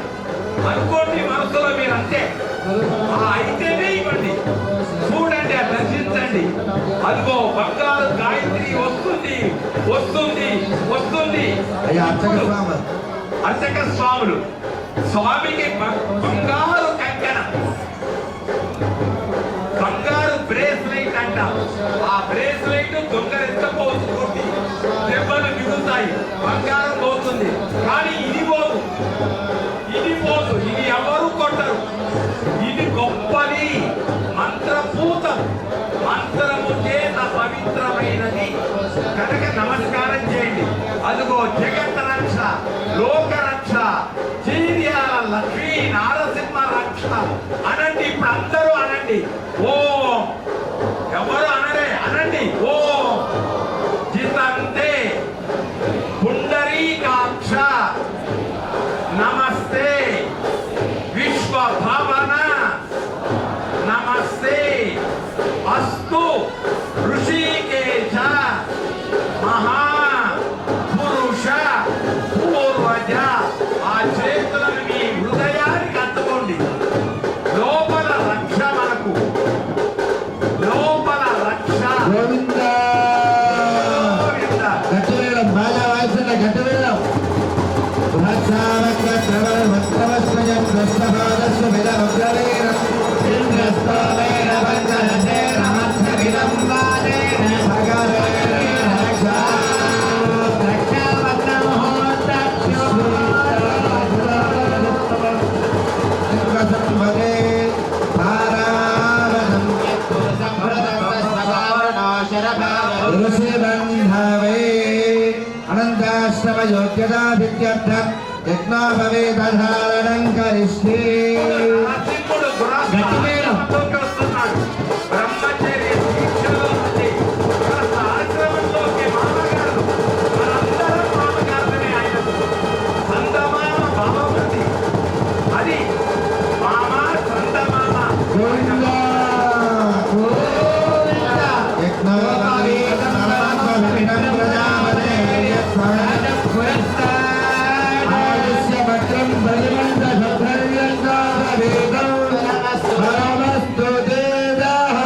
అనుకోండి మనసులో మీరు. అంతే, అయితేనే ఇవ్వండి. చూడండి, దర్శించండి. అదిగో బంగారు గాయత్రి వస్తుంది వస్తుంది వస్తుంది. అయ్యా అర్చక స్వామి, అర్చక స్వాములు స్వామికి బంగారు కంకణం, బంగారు బ్రేస్లైట్ అంట. ఆ బ్రేస్లైట్ దొంగరెత్తపోతుంది, దెబ్బలు మిగులుతాయి, బంగారం పోతుంది. కానీ ఇది పోదు, ఇది పోదు. ఇది ఎవరు కొట్టరు. ఇది గొప్పది, మంత్రపూతం, మంత్రము చేత పవిత్రమైనది కనుక నమస్కారం చేయండి. అదిగో జగత్ రక్ష, లోక రక్ష, చీర్యాల లక్ష్మీ నారసింహ రక్ష అనండి. ఇప్పుడు అందరూ అనండి, ఓ ఎవరు అనరే, అనండి. ఓ జితంతే పుండరీకాక్ష నమస్తే విశ్వభవన నమస్తే అస్తు ఋషికేశ మహా పురుష పూర్వజ. ఆ చేతులను మీ హృదయానికి అత్తుకోండి. లోపల రక్ష, మనకు లోపల రక్ష. గోవిందా గట్టి వేళం, బాగా వాయిస్తున్న గట్టి వేళం. అనంతాశ్రమ యోగ్యతాదిత్యర్థం యజ్ఞోపవేదధారణం కరిష్యే. నరసింహుడు గురాస్థానంలోకి వస్తున్నాడు. బ్రహ్మచర్య దీక్షలో ఉంది. ఆశ్రమంలోకి మామగారు, మనందరం మామగారులనే. ఆయన సందమామ భావమతి, అది మామ సందమామ. గోవిందా గోవిందా యజ్ఞోపవేదధారణం ప్రజాపతే ఆయుష్య భద్రం బలిమంత భద్రవ్యంగావేదం పరమస్తు దేవః.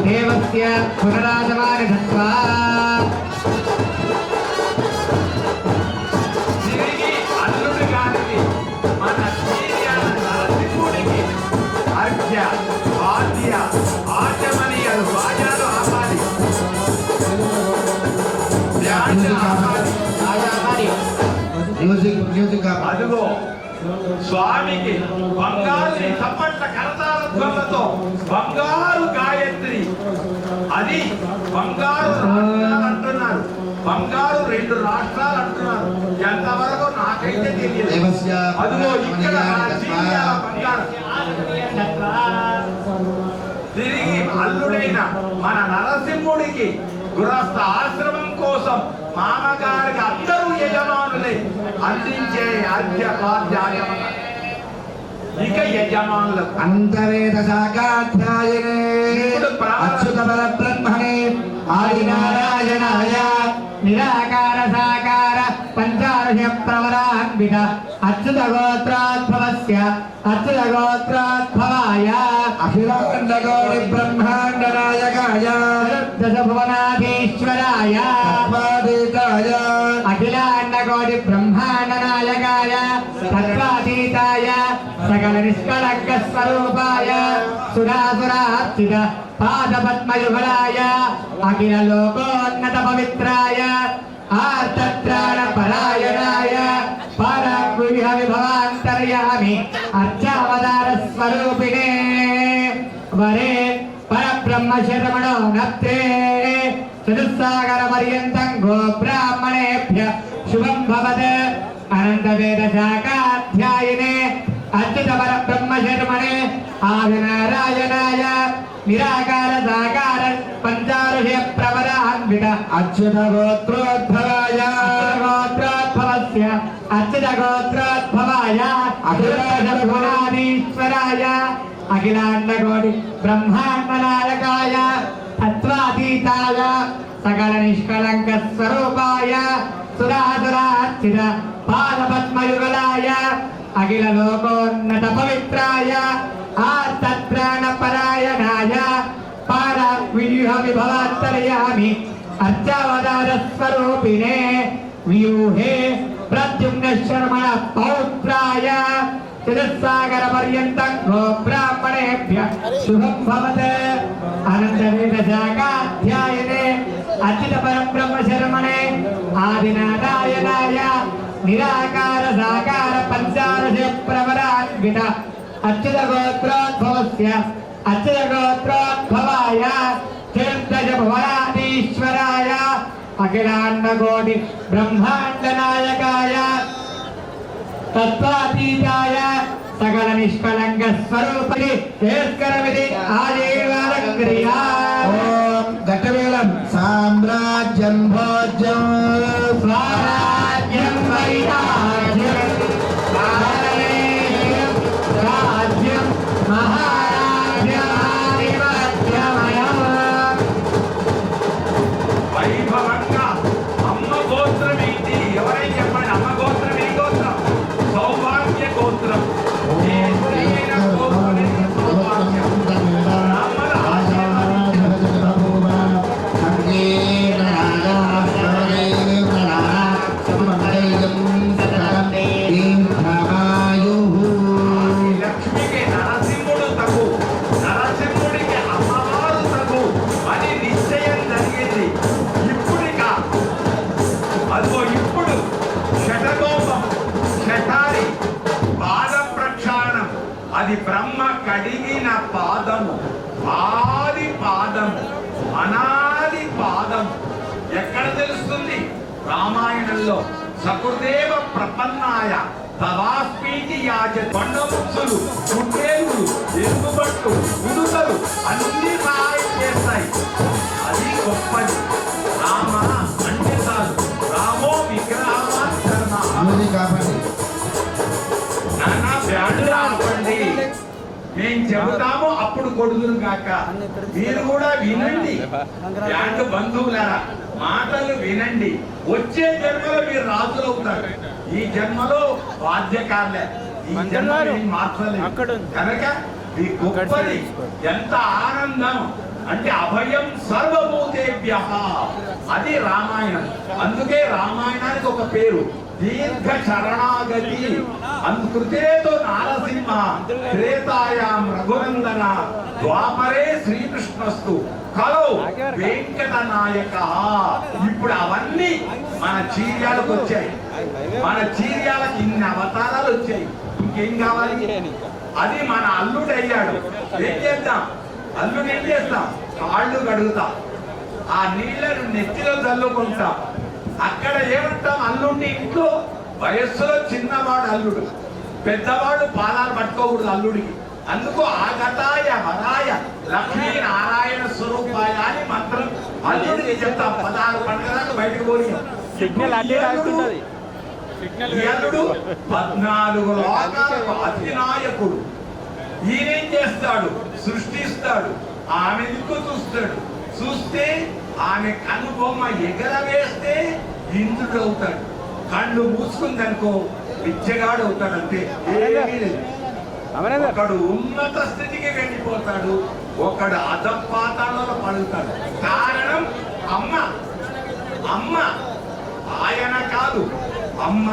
దేవస్య పునరాజమాని ధత్వా తిరిగి అల్లుడు గారికి మన చీర్యాల నరసింహుడికి అర్ఘ్య వాద్య ఆచమనీయాలు వాద్యాలు ఆపాలి, ధ్యాన ఆపాలి. మ్యూజిక్ అదిగో స్వామికి బంగారు తప్పట్ల కరతాల ధ్వనులతో బంగారు గాయత్రి. అది బంగారు రాష్ట్రాలు అంటున్నారు, బంగారు 2 రాష్ట్రాలు అంటున్నారు. ఎంతవరకు నాకైతే తెలియదు. దేవస్య అదిగో ఇక్కడ మన చీర్యాల బంగారు. తిరిగి అల్లుడైన మన నరసింహుడికి గృహస్థ ఆశ్రమం కోసం మామగారికి అందరూ యజమానులే అందించే అర్ఘ్యపాద్యాయమన. ఇక యజమానులు అంతవేద శాఖాధ్యాయనే అచ్యుత పరబ్రహ్మణే ఆదినారాయణాయ నిరాకార సాకార పంచాదశ ప్రవరాన్ ప్రభరాన్విత అచ్యుత గోత్రోద్భవస్య అచ్యుత గోత్రోద్భవాయ అఖిలాండగౌరి బ్రహ్మాండ నాయకాయ దశ భువనాధీశ్వరాయ తత్వాతీతాయ అఖిలాండకోటి బ్రహ్మాండ నాయకాయ తత్వాతీతాయ సకల నిష్కళంక స్వరూపాయ సురాసురార్చిత పాదపద్మయుగళాయ అఖిల లోకోన్నత పవిత్రాయ ఆర్తత్రాణ పరాయణాయ పరవిహ విభవాంతర్యామి అర్చావతార స్వరూపిణే వరే పరబ్రహ్మ శరమణో నత్రే చతుస్సాగర పర్యంతం గో బ్రాహ్మణేభ్య శుభం భవత్ అనంత వేద శాఖాధ్యాయినే అచ్యుత పరబ్రహ్మ శర్మణే ఆదినారాయణాయ నిరాకార సాకార పంచారుషయ ప్రవరాన్విత అచ్యుత గోత్రోద్భవాయ గోత్రోద్భవస్య అచ్యుత గోత్రోద్భవాయ అఖిలాండీశ్వరాయ అఖిలాండకోటి బ్రహ్మాండ నాయకాయ తత్వాతీతాయ సకల నిష్కళంక స్వరూపాయ సురాసురార్చిత పాదపద్మయుగళాయ అఖిల లోకోన్నత పవిత్రాయ ఆర్తత్రాణ పరాయణాయ పార వ్యూహ విభవాంతర్యామి అర్చావతార స్వరూపిణే వ్యూహే ప్రద్యుమ్న శర్మణ పౌత్రాయ చతుస్సాగర పర్యంతం గో బ్రాహ్మణేభ్య శుభం భవత్ అనంత వేద శాఖాధ్యాయనే అచ్యుత పరబ్రహ్మ శర్మణే ఆదినారాయణాయ నిరాకార సాకార పంచారుషయ ప్రవరాన్విత అచ్యుత గోత్రోద్భవస్య అచ్యుత గోత్రోద్భవాయ చతుర్దశ భువనాధీశ్వరాయ అఖిలాండకోటి బ్రహ్మాండ నాయకాయ తత్వాతీతాయ సకల నిష్కళంక స్వరూపిణి శేష్కరమిది ఆజీవన క్రియా ఓం ఘటవేలం సామ్రాజ్యం భోజ్యం స్వరాజ్యం వైరాజ్యం భారతదేశం రాజ్యం మహారాజ్యమాధిపత్యమయం వైభవంగా అమ్మ గోత్రం ఏంటి? ఎవరైనా చెప్పండి. అమ్మ గోత్రం ఏ గోత్రం? సౌభాగ్య గోత్రం. ఏ స్త్రీయైన గోత్రమే సౌభాగ్యం. బ్రాహ్మణ లక్ష్మికి నరసింహుడు తగు, నరసింహుడికి అమ్మవారు తగు అని నిశ్చయం జరిగింది. ఇప్పుడిక అదిగో ఇప్పుడు శటకోపం, శఠారి, పాద ప్రక్షాళనం, అది బ్రహ్మ కడిగిన పాదము, ఆది పాదము, అనాది పాదము. ఎక్కడ తెలుస్తుంది? రామాయణంలో సకృదేవ ప్రపన్నాయ తవాస్పీటి యాజ కొండముచ్చులు, గుండేలు, ఎరుగుబట్టు, ఉడుతలు అన్ని సహాయం చేస్తాయి. అది గొప్పది. రామ అంటే చాలు. రామో విగ్రహవాన్ కర్మ. కాబట్టి నాన్న బ్యాండ్ ఆపండి. మేము చెబుతాము అప్పుడు కొడుదురు కాక. మీరు కూడా వినండి. బ్యాండ్ బంధువులారా, మాటలు వినండి. వచ్చే జన్మలో మీరు రాజులు అవుతారు. ఈ జన్మలో బాధ్యకారులే. ఈ జన్మ ఏం మార్చలేదు కనుక ఈ గొప్పది. ఎంత ఆనందం అంటే అభయం సర్వభూతేభ్యః. అది రామాయణం. అందుకే రామాయణానికి ఒక పేరు దీర్ఘ శరణాగతి. అందుకృతేతో నారసింహ, త్రేతాయాం రఘునందన, ద్వాపరే శ్రీకృష్ణస్తు, కలౌ వెంకట నాయక. ఇప్పుడు అవన్నీ మన చీర్యాలకు వచ్చాయి. మన చీర్యాలకు ఇన్ని అవతారాలు వచ్చాయి. ఇంకేం కావాలి? అది మన అల్లుడు అయ్యాడు. ఏం చేద్దాం? అల్లుడు ఏం చేస్తాం? కాళ్ళు కడుగుతాం, ఆ నీళ్లను నెత్తిలో చల్లుకుంటాం. అక్కడ ఏమంటాం? అల్లుడిని ఇంట్లో వయస్సులో చిన్నవాడు అల్లుడు, పెద్దవాడు పాదాలు పట్టుకోకూడదు అల్లుడికి. అందుకు ఆగతాయ వరాయ లక్ష్మీ నారాయణ స్వరూపాయ అని మంత్రం అల్లుడికి చెప్తాం. 16 పండుగలకు బయటకు పోయి అల్లుడు 14 లోకాలకు అధినాయకుడు. ఈయనేం చేస్తాడు? సృష్టిస్తాడు. ఆమె దిక్కు చూస్తాడు. చూస్తే ఆమె కనుబొమ్మ ఎగరవేస్తే ఇంద్రుడు అవుతాడు. కళ్ళు మూసుకుందనుకో పిచ్చగాడు అవుతాడంతే, ఏమీ లేదు. ఒకడు ఉన్నత స్థితికి వెళ్ళిపోతాడు, ఒకడు అధపాతాళంలో పడుతాడు. కారణం అమ్మ. అమ్మ ఆయన కాదు, అమ్మ.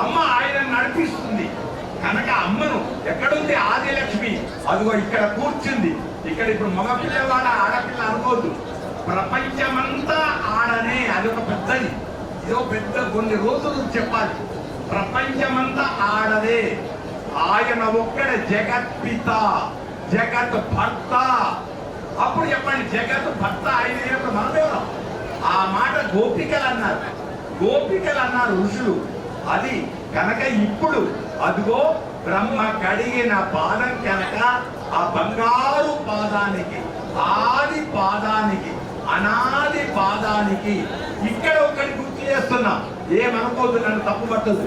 అమ్మ ఆయన నడిపిస్తుంది కనుక అమ్మను. ఎక్కడుంది ఆదిలక్ష్మి? అదిగో ఇక్కడ కూర్చుంది. ఇక్కడ ఇప్పుడు మగ పిల్లవాడ ఆడపిల్ల అనుకోవద్దు, ప్రపంచమంతా ఆడనే. అది ఒక పెద్దది, ఇదో పెద్ద కొన్ని రోజులు చెప్పాలి. ప్రపంచమంతా ఆడదే. ఆయన ఒక్కడ జగత్పిత, జగత్ భర్త. అప్పుడు చెప్పండి, జగత్ భర్త ఆయన అయినప్పుడు మనమేవరం? ఆ మాట గోపికలు అన్నారు, గోపికలు అన్నారు ఋషులు. అది కనుక ఇప్పుడు అదిగో బ్రహ్మ కడిగిన పాదం కనుక ఆ బంగారు పాదానికి, ఆది పాదానికి, అనాది పాదానికి ఇక్కడ ఒకటి గుర్తు చేస్తున్నా. ఏమనుకోదు, నన్ను తప్పు పట్టదు.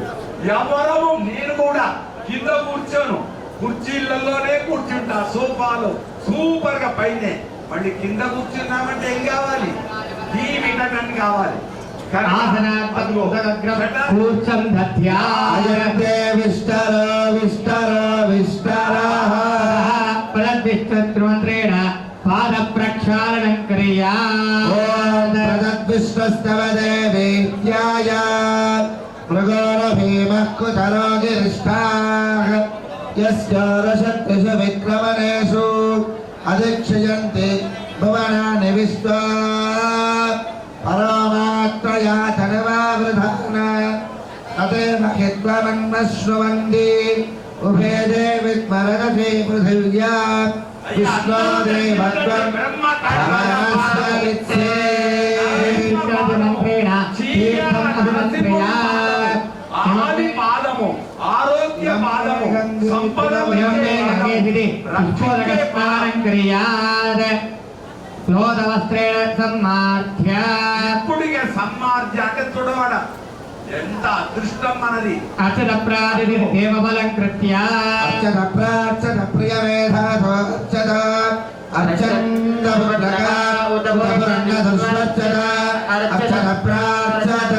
ఎవరము నేను కూడా కింద కూర్చోను, కుర్చీలలోనే కూర్చుంటా, సోఫాలో సూపర్ గా పైనే. మళ్ళీ కింద కూర్చున్నామంటే ఏం కావాలి? ఈ విటమిన్ కావాలి. కూర్చం దధ్యాయతే విష్టర విష్టర విష్టర ప్రద్విష్టత్రుమంత్రేణ పాద ప్రక్షాళనం క్రియా. ఓం ప్రదద్విశ్వస్తవ దేవేత్యాయ మృగోర భీమః కుతరో గిరిష్ఠాః యస్యారశక్తిషు విక్రమణేషు అధిక్షయంతి భువనాని విశ్వా పరమాత్మయా తనవావృధాన తదేవ హిత్వమన్మశ్రువంది ఉభే దేవి స్మరనసి పృథివ్యా విష్ణో దేవత్వం పరమస్వవిత్సే. ఆది పాదము, ఆరోగ్య పాదము, సంపద ఇప్పుడుగా సమ్మార్జ్య అంటే చూడవాడ ఎంత అదృష్టం మనది. అచల ప్రాదిని దేవబలం కృత్య అర్చన ప్రార్చన ప్రియ మేధాతో అర్చన అర్చన పుట్లకా ఉదపురన్న దుర్శన అర్చన ప్రార్చన.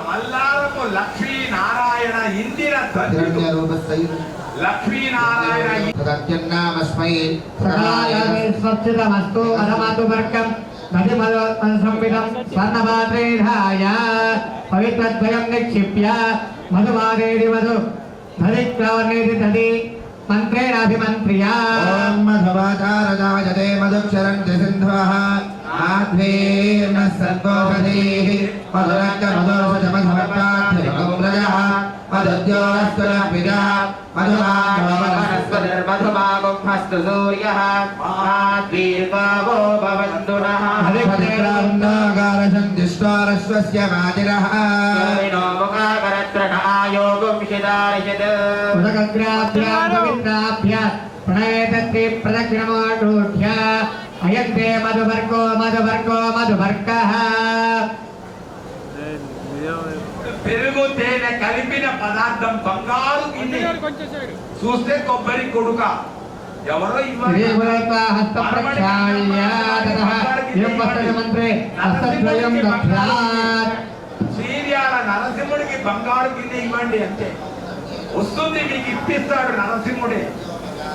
మల్లారపు లక్ష్మీ నారాయణ ఇందిర ధన్యుడు. లక్ష్మీనారాయణ తదత్యన్నామస్మై స్వచ్ఛతమస్తు అధమాతు వర్గం సంవిధం స్వర్ణపాత్రేధాయ పవిత్రద్వయం నిక్షిప్య మధుమాదేవి మధు ధరిత్రవర్ణేతి తది మంత్రేణాభిమంత్ర్య. ఓం మధువాచారదాయతే మధుక్షరంతి సింధవః మాధ్వేర్న సర్వోషధీః మధురక్క మధురసమధమపాత్రికౌరజః మధుద్యోరస్వరపిదా మధుమాగమనస్వనిర్మధుమాగుంహస్తు సూర్యః మాద్వీర్గావో భవంతునః హరిపతిరాగారసందిష్టారస్వస్య మాతిరః వినో ముఖాకరత్రకాయో గుంషిదారిషద్ ఉదగ్రాభ్యాభ్య ప్రణయతత్రి ప్రదక్షిణమాటూఢ్య అయంతే మధువర్గో మధువర్గో మధువర్గః. పెరుగు తేనె కలిపిన పదార్థం బంగారు గిన్నె. చూస్తే కొబ్బరి కొడుక ఎవరో ఇవ్వాలి. హస్త ప్రక్షాళ్య మంత్రే హస్తద్వయం దధ్యాత్. సీర్యాల నరసింహుడికి బంగారు గిన్నె ఇవ్వండి అంటే వస్తుంది, మీకు ఇప్పిస్తాడు నరసింహుడే.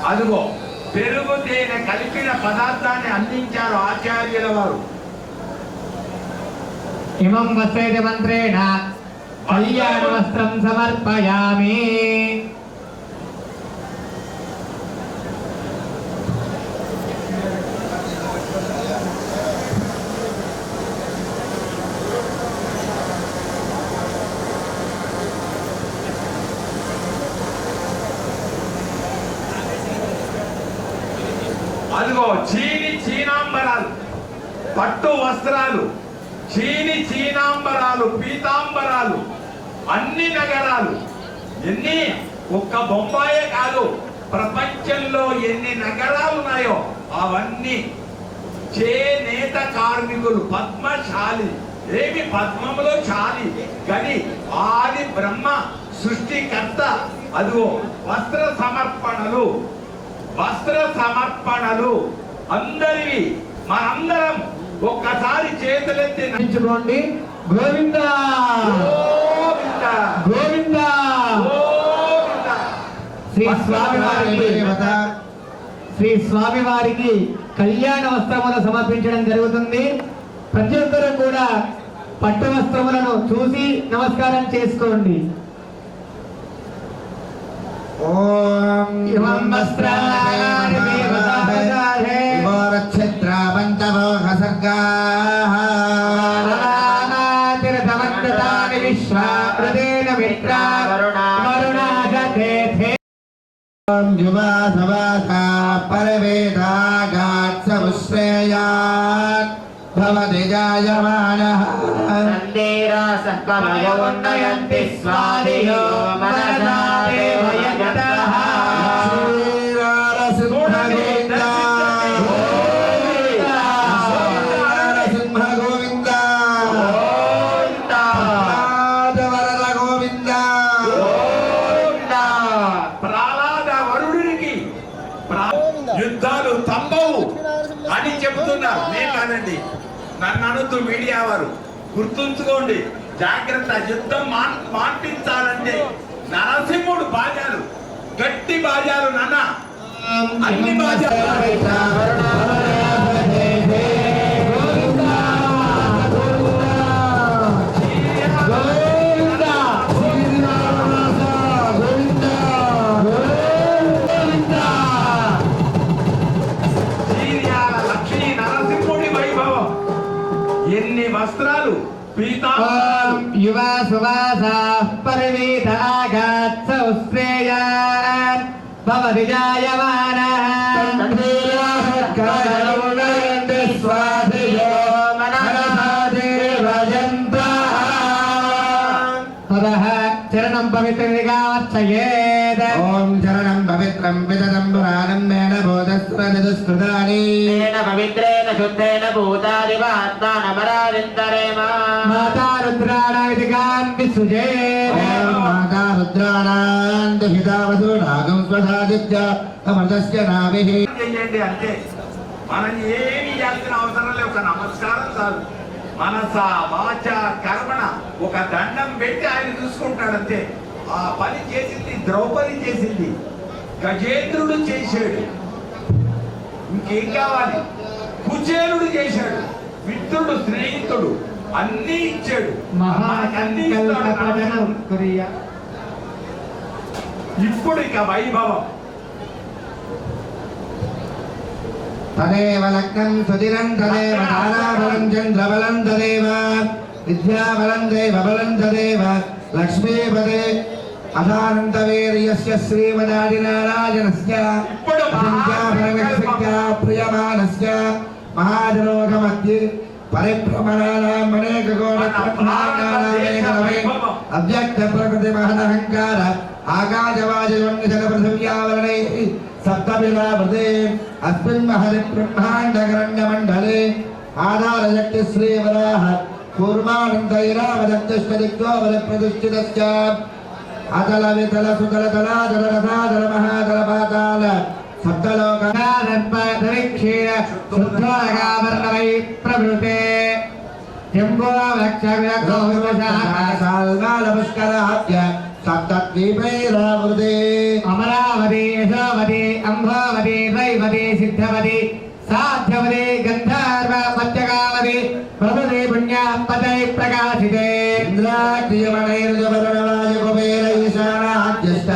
అదిగో పెరుగు తేనె కలిపిన పదార్థాన్ని అందించారు ఆచార్యుల వారు. ఇమం వస్త్రేతి మంత్రేణ కళ్యాణ వస్త్రం సమర్పయామి. అదిగో చీనాంబరాలు, పట్టు వస్త్రాలు, చీనాంబరాలు, పీతాంబరాలు, అన్ని నగరాలు. ఎన్ని? ఒక్క బొంబాయే కాదు, ప్రపంచంలో ఎన్ని నగరాలు ఉన్నాయో అవన్నీ చేనేత కార్మికులు, పద్మశాలి. ఏమి పద్మములో చాలి గని ఆది బ్రహ్మ సృష్టికర్త. అదిగో వస్త్ర సమర్పణలు, వస్త్ర సమర్పణలు అందరివి. మనందరం ఒక్కసారి చేతులెత్తి నమ్మించుకోండి. గోవిందా గోవింద గోవిందా స్వామివారికి కళ్యాణ వస్త్రములు సమర్పించడం జరుగుతుంది. ప్రతి ఒక్కరూ కూడా పట్టు వస్త్రములను చూసి నమస్కారం చేసుకోండి. ఓం ఇమం వస్త్రాణి దేవతాహే క్షేత్రావంతమోహసర్గాః తీర్థవంతాని విశ్వాకృతేన మిత్రా వరుణాగతే ఓం యువాసవాసా పరవేదాగాత్సముశ్రేయాత్ భవతి జాయమానః సందేరాసకమయోన్నయంతి స్వాధియో మనసా దేవయజతః ప్రహ్లాద వరుడికి యుద్ధాలు తంబవు అని చెబుతున్నారు. నేను కాదండి, నన్ను అనుతూ మీడియా వారు గుర్తుంచుకోండి, జాగ్రత్త. యుద్ధం మాన్పించాలంటే నరసింహుడు బాజాలు, గట్టి బాజాలు నాన్న, అన్ని బాజాలు. చీర్యాల లక్ష్మీ నరసింహుడి వైభవం, ఎన్ని వస్త్రాలు, పీతాంబరాలు. యువ సువాసా పరివేదాగాత్స ఉశ్రేయాన్ భవతి జాయమానః తదః చరణం పవిత్రంగా వర్చయేత్. ఓం చరణం పవిత్రం విదదం పురాణం మేన బోధస్వరదుస్కృతాని పవిత్రేణ శుద్ధేన భూతాదివాత్మానమరావింతరేమ మాతా రుద్రాణావిధిగాన్ విసృజేత్. ఓం మాతా రుద్రాణాం దుహితావసూనాగం స్వధాదిత్య అమృతస్య నాభిః. చెయ్యండి అంతే, మనం ఏమి చేయాల్సిన అవసరం లేదు. ఒక నమస్కారం చాలు. మనస వాచ కర్మణ ఒక దండం పెట్టి ఆయన చూసుకుంటాడంతే. ఆ పని చేసింది ద్రౌపది చేసింది, గజేంద్రుడు చేశాడు. ఇంకేం కావాలి? కుచేలుడు చేశాడు, మిత్రుడు స్నేహితుడు అన్నీ ఇచ్చాడు. మనకన్నీ ఇస్తాడు. ఇప్పుడు ఇక వైభవం. తదేవ లగ్నం సుదిరం తదేవ తారాబలం చంద్రబలం తదేవ విద్యాబలం దేవబలం తదేవ లక్ష్మీపదే అథానంతవీర్యస్య శ్రీమదాదినారాయణస్య సంఖ్యాపరమేక్ష ప్రియమానస్య మహాజనోగమధ్య పరిభ్రమణానాం అనేకకోణప్రమాణానామేకరమే అవ్యక్త ప్రకృతి మహదహంకార ఆకాశవాజయోన్నిషద పృథివ్యావరణైః సప్తమిలావృతే అస్మిన్ మహది బ్రహ్మాండగరణ్యమండలే ఆధారశక్తి శ్రీవరాహ కూర్మానందైరావదత్తిష్టదిక్తోవద ప్రతిష్ఠితస్య అతల వితల సుతల తలాదల రసాదల మహాదల పాతాల సప్తలోకీక్షీర శుద్ధాగావర్ణవై ప్రవృతే పుష్కరాభ్య సప్తద్వీపైరావృతే అమరావతి యశోవతి అంభావతి దైవతి సిద్ధవతి సాధ్యవతి గంధర్వ మత్స్యకావతి ప్రభుదే పుణ్యాపదై ప్రకాశితే ఇంద్రాగ్నియమనైర్జవరణవాయుకుబేరైశానాద్యష్ట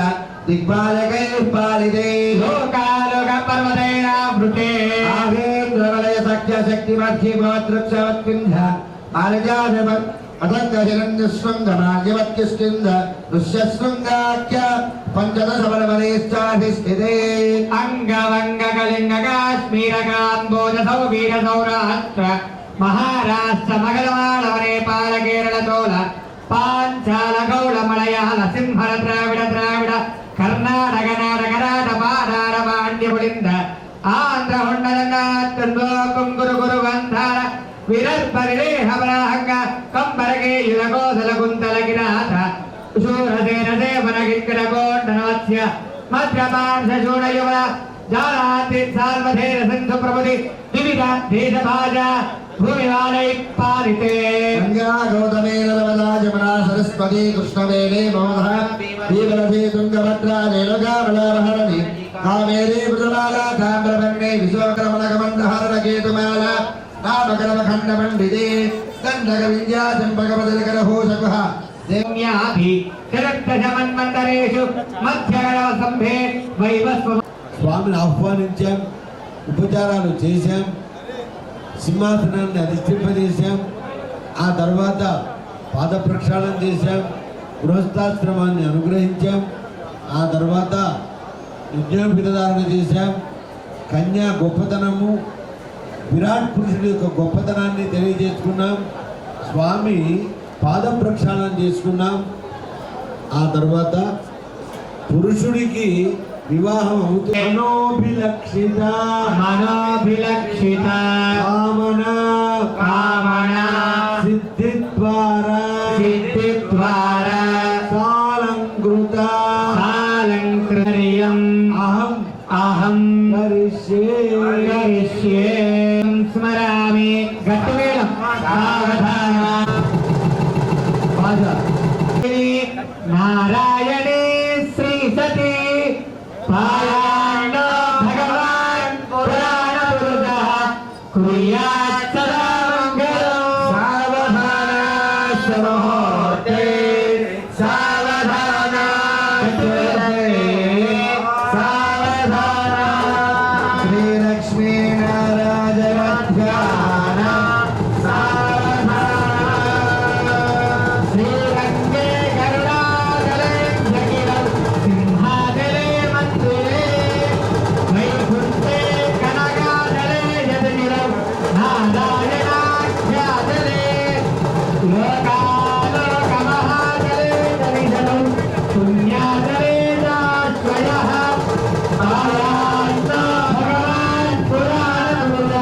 దిగ్పాలకైర్పాలితే లోకాలోక పర్వతైరావృతే ఆవేంద్రవలయ సఖ్య శక్తి మధ్య గోత్రక్షవత్పింధ మాలజాజమ అదంగశృంగమార్యవత్యస్కింద ఋష్యశృంగాఖ్య పంచదశబలవలేశ్చాధిష్ఠితే అంగవంగ కళింగ కాశ్మీర కాంబోజ సౌవీర సౌరాష్ట్ర మహారాష్ట్ర మగధమాళవ నేపాల కేరళ చోళ పాంచాల గౌళ మలయాళ సింహళ ద్రావిడ కర్ణాటక నాటక రాట పాడార పాండ్యపులింద ఆంధ్ర హుండలంగా కుంగురు గురు వంధార విరర్పరిలేహవరాహంగ కంబరగేయుల గోదల కుంతల గిరాధ శూరసేన సేవన గిరికర కోండనవత్స్య మధ్యపార్శ్వశూడయువల జాలాతి సార్వధేన సింధు ప్రభుతి వివిధ దేశభాజ భూమివాలై పాలితే గంగా గౌతమే నర్మదా జమునా సరస్వతి కృష్ణవేణి మోధ దీవరసే తుంగభద్రా రేణుకామలావహరణి కావేరీ మృదుమాలా తామ్రవర్ణే విశ్వకరమణకమండహరణ కేతుమాల నామకరమఖండ పండితే దండక విద్యా చంపకపదకరహోషకుః దేవ్యాభి శరక్తజమన్మండరేషు మధ్యగణాసంభే వైవస్వ స్వామిని ఆహ్వానించాం, ఉపచారాలు చేశాం, సింహాసనాన్ని అధిష్ఠింపజేశాం. ఆ తర్వాత పాద ప్రక్షాళన చేశాం, గృహస్థాశ్రమాన్ని అనుగ్రహించాం. ఆ తర్వాత యజ్ఞోపీతధారణ చేశాం. కన్యా గొప్పతనము, విరాట్ పురుషుడి యొక్క గొప్పతనాన్ని తెలియజేసుకున్నాం. స్వామి పాద ప్రక్షాళన చేసుకున్నాం. ఆ తర్వాత పురుషుడికి వివాహం అవుతుంది. మనోభిలక్షిత మనోభిలక్షిత కామన సిద్ధిద్వారా సాలంకృత సాలంకృతం అహం అహం కరిష్యే స్మరామి. గట్టివేళం నారాయణే శ్రీ సతీ పారాయణ భగవాన్ పురాణ పురుష కుర్యాత్ సదా మంగళం. సావధానస్తమోతే సావధాన శ్రీలక్ష్మీ నారాయణ శ్రీరంగే గరుడాదలే జగిరం సింహాదలే మందిరే వైకుంఠే కనకాదలే యదగిరం నారాయణాఖ్యాదలే లోకాలోకమహాదలే దరిశనం పుణ్యాదలే దాశ్వయః ఆయాంతో భగవాన్ పురాణపురుష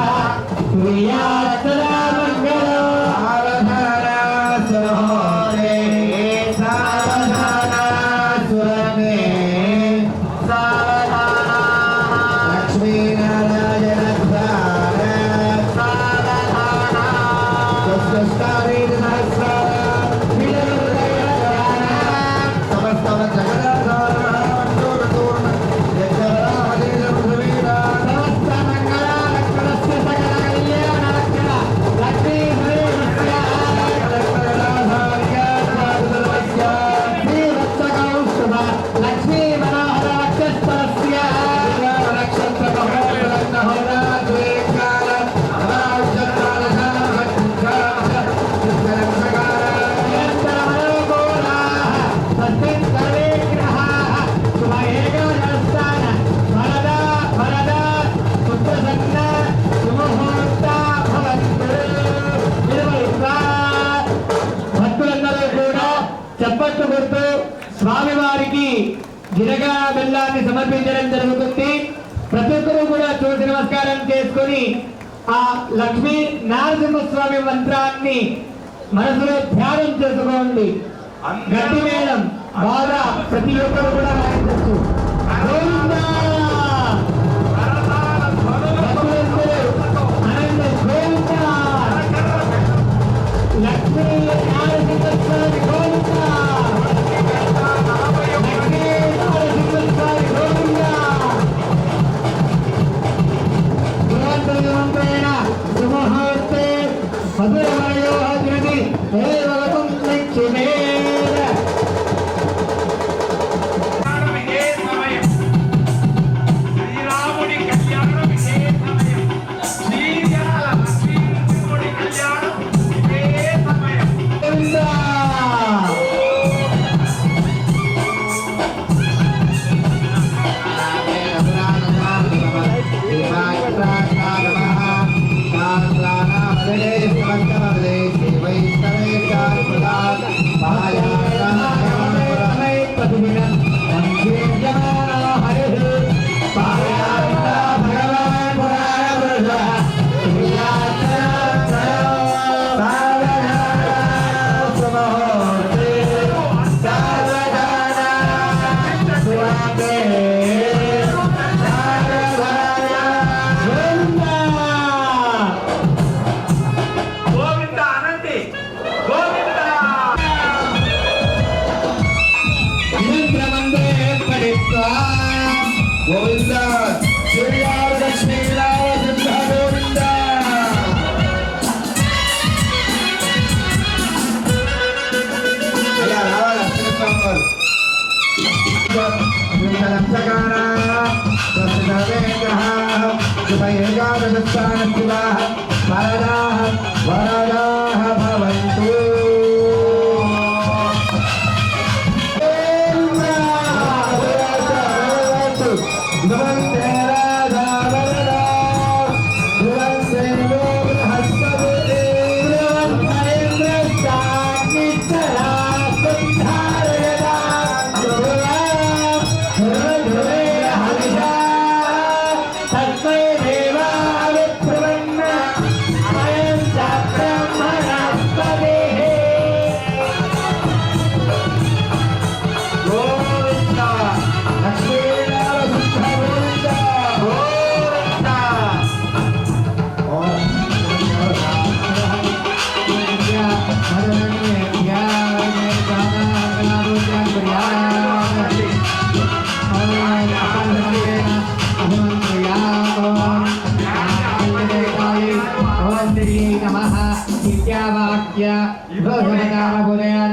కుర్యాత్ సదా మంగళం. సమస్త మంగళాలక్షణస్య సకల కళ్యాణలక్షణ లక్ష్మీ శ్రీవత్సకౌస్తుభ లక్ష్మీ మనోహర వక్షస్థలస్య నిరంతరమనోగోళాః తస్మిన్ సర్వే గ్రహాః శుభ ఏకాదశస్థాన వరదా వరదా పుత్రసన్న సుముహూర్తా భవంతు. భక్తులందరూ కూడా చప్పట్లు కొడుతూ స్వామివారికి జిరగా బెల్లాన్ని సమర్పించడం జరుగుతుంది. ప్రతి ఒక్కరూ కూడా చూసి నమస్కారం చేసుకొని ఆ లక్ష్మీ నరసింహస్వామి మంత్రాన్ని మనసులో ధ్యానం చేసుకోండి. గట్టి మేళం బాగా ప్రతి ఒక్కరు కూడా వాయించవచ్చు. గోవిందా! భక్తులందరూ అనంత గోవిందా! లక్ష్మీ నరసింహస్వామి గోవిందా! లక్ష్మీ నరసింహస్వామి గోవిందా! దురంతరమంత్రేణ సుముహూర్తే మధురమయోహద్రది దేవగతం లక్ష్మీర. ఇదే సమయం శ్రీరాముడి కళ్యాణం ఇదే సమయం శ్రీయాల లక్ష్మీనరసింహుడి కళ్యాణం ఇదే సమయం. గోవిందా! గోవింద అనండి గోవింద. నిరంతర వరదాః భవంతు.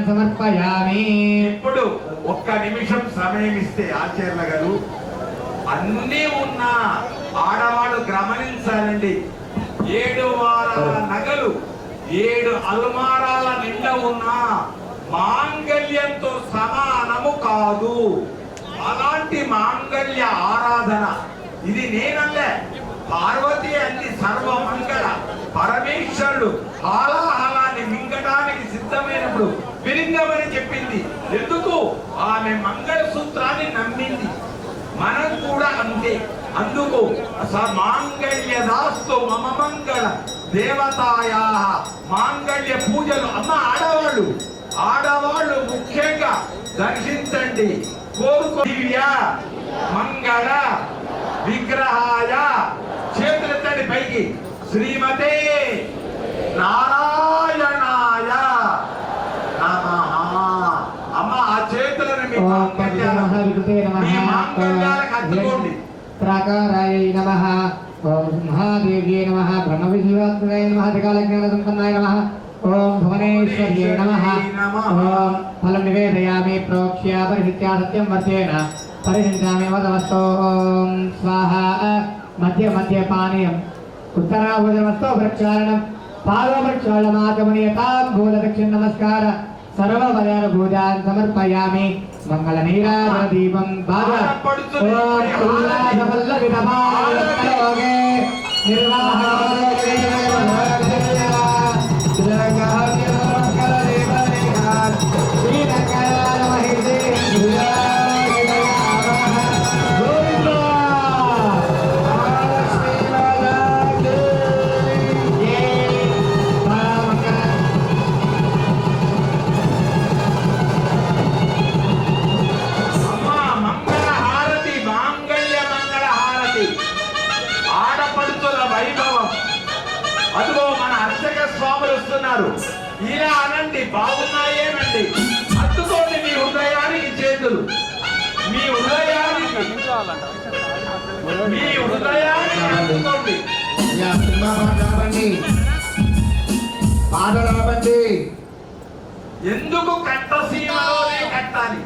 సమర్పయామి. ఇప్పుడు ఒక్క నిమిషం సమయం ఇస్తే ఆచార్యుల గారు అన్నీ ఉన్నా ఆడవాళ్ళు గమనించాలండి. 7 వారాల నగలు 7 అల్మారాల నిండా ఉన్నా మాంగళ్యంతో సమానము కాదు. అలాంటి మాంగళ్య ఆరాధన ఇది నేనల్లే. పార్వతి అన్ని సర్వమంగళ పరమేశ్వరుడు హాలాహలాన్ని మింగడానికి సిద్ధమైనప్పుడు విలింగమని చెప్పింది. ఎందుకు? ఆమె మంగళ సూత్రాన్ని నమ్మింది. మనం కూడా అంతే. అందుకు మాంగళ్యదాస్తు మమ మంగళ దేవతాయా మాంగళ్య పూజలు. అమ్మ ఆడవాళ్ళు ముఖ్యంగా దర్శించండి. కోరుకో దివ్య మంగళ విగ్రహాయ చేతులెత్తండి పైకి. శ్రీమతే నారాయణాయ నమః. అమ్మ ఆ చేతులను మీ మాంగళ్యాలకు అద్దుకోండి. ప్రాకారాయ నమః. ఓం మహాదేవ్యే నమః. బ్రహ్మ విశ్వాత్మకాయ నమః. త్రికాల జ్ఞాన సంపన్నాయ నమః. ఓం భువనేశ్వర్యే నమః. ఓం ఫలం నివేదయామి ప్రోక్ష్య పరిహిత్య సత్యం వర్తేన పరిహించామి వదవస్తో. ఓం స్వాహా. మధ్య పానీయం ఉత్తరాభుజమస్తో ప్రక్షాళనం పాదోపక్షాళమాచమనీయతాంబూల దక్షిణ నమస్కార సర్వవదనభూజాన్ సమర్పయామి. మంగళ నీరాజన దీపం బాధ. ఓం ఉల్లాసవల్లవిధమాలోకే నిర్వాహకే అదిగో మన అర్చక స్వాములు వస్తున్నారు. ఇలా అనండి, బాగున్నాయేనండి. అత్తుకోండి మీ హృదయానికి చేతులు. మీ హృదయానికి అత్తుకోండి. పాదలాపండి. ఎందుకు కట్టసీమలోనే కట్టాలి?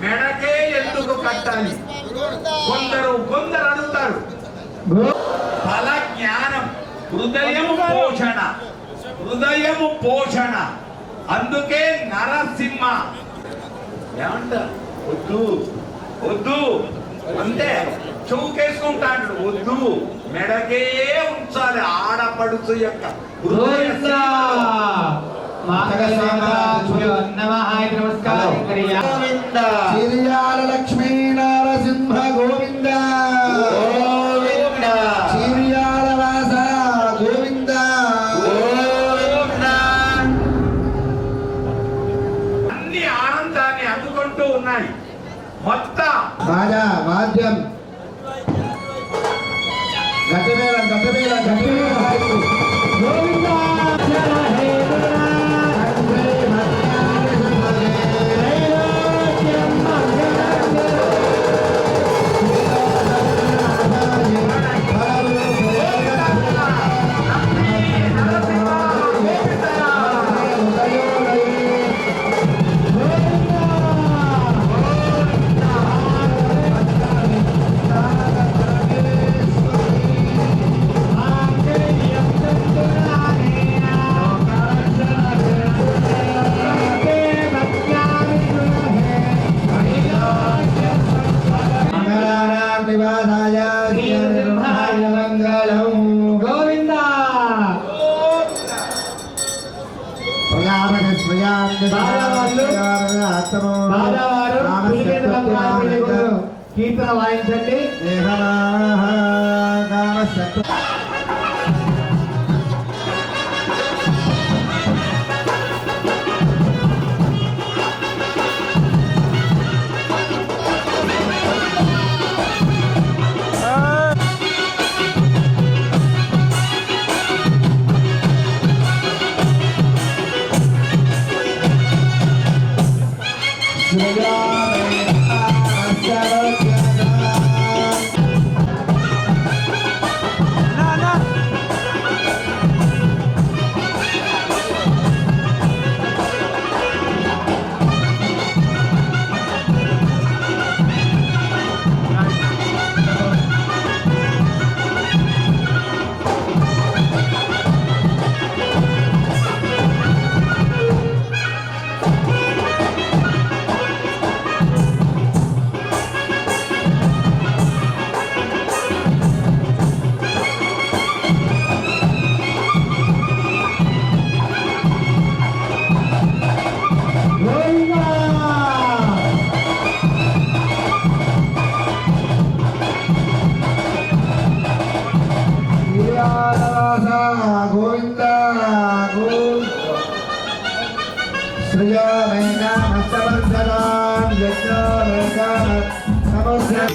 మెడకే ఎందుకు కట్టాలి? కొందరు అడుగుతారు. ఫల జ్ఞానం హృదయము పోషణ. అందుకే నరసింహ ఏమంటారు? వద్దు అంటే చౌకేసుకుంటాడు. వద్దు, మెడకే ఉంచాలి. ఆడపడుచు యొక్క చిరియాల లక్ష్మీ నరసింహ గోవింద. చిరియాల వాస గోవింద. అన్ని ఆనందాన్ని అందుకుంటూ ఉన్నాయి. మొత్తం బాజా వాద్యం గట్టిమేళం గోవింద. బాలవారు కీర్తన వాయించండి. గోవింద శ్రీయో మేఘామస్తవర్ధనాం యజ్ఞో మేఘామస్తవర్ధనాం.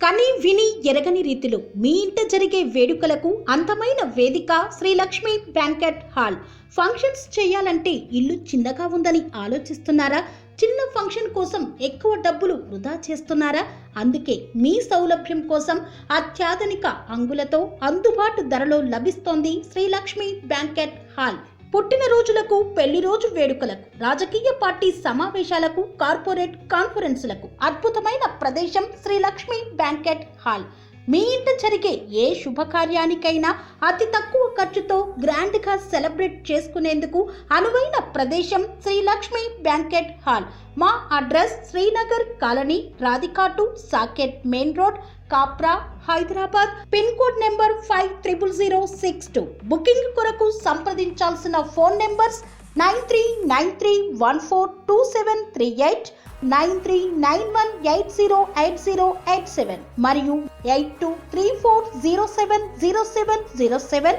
కని విని ఎరగని రీతిలో మీ ఇంట జరిగే వేడుకలకు అందమైన వేదిక Shri Lakshmi banquet hall. Functions చేయాలంటే ఇల్లు చిన్నగా ఉందని ఆలోచిస్తున్నారా? చిన్న ఫంక్షన్ కోసం ఎక్కువ డబ్బులు వృధా చేస్తున్నారా? అందుకే మీ సౌలభ్యం కోసం అత్యాధునిక అంగులతో అందుబాటు ధరలో లభిస్తోంది శ్రీ లక్ష్మీ బ్యాంకెట్ హాల్. పుట్టినరోజులకు, పెళ్లి రోజు వేడుకలకు, రాజకీయ పార్టీ సమావేశాలకు, కార్పొరేట్ కాన్ఫరెన్సులకు అద్భుతమైన ప్రదేశం శ్రీ లక్ష్మి బ్యాంకెట్ హాల్. మీ ఇంట జరిగే ఏ శుభకార్యానికైనా అతి తక్కువ ఖర్చుతో గ్రాండ్ గా సెలబ్రేట్ చేసుకునేందుకు అనువైన ప్రదేశం శ్రీ లక్ష్మి బ్యాంకెట్ హాల్. మా అడ్రస్ శ్రీనగర్ కాలనీ, రాధికాటు, Saket main road, Kapra, Hyderabad. Pin code number 500062. Booking కొరకు సంప్రదించాల్సిన ఫోన్ నెంబర్స్ 9393142738, 9391808087 మరియు 8234070707.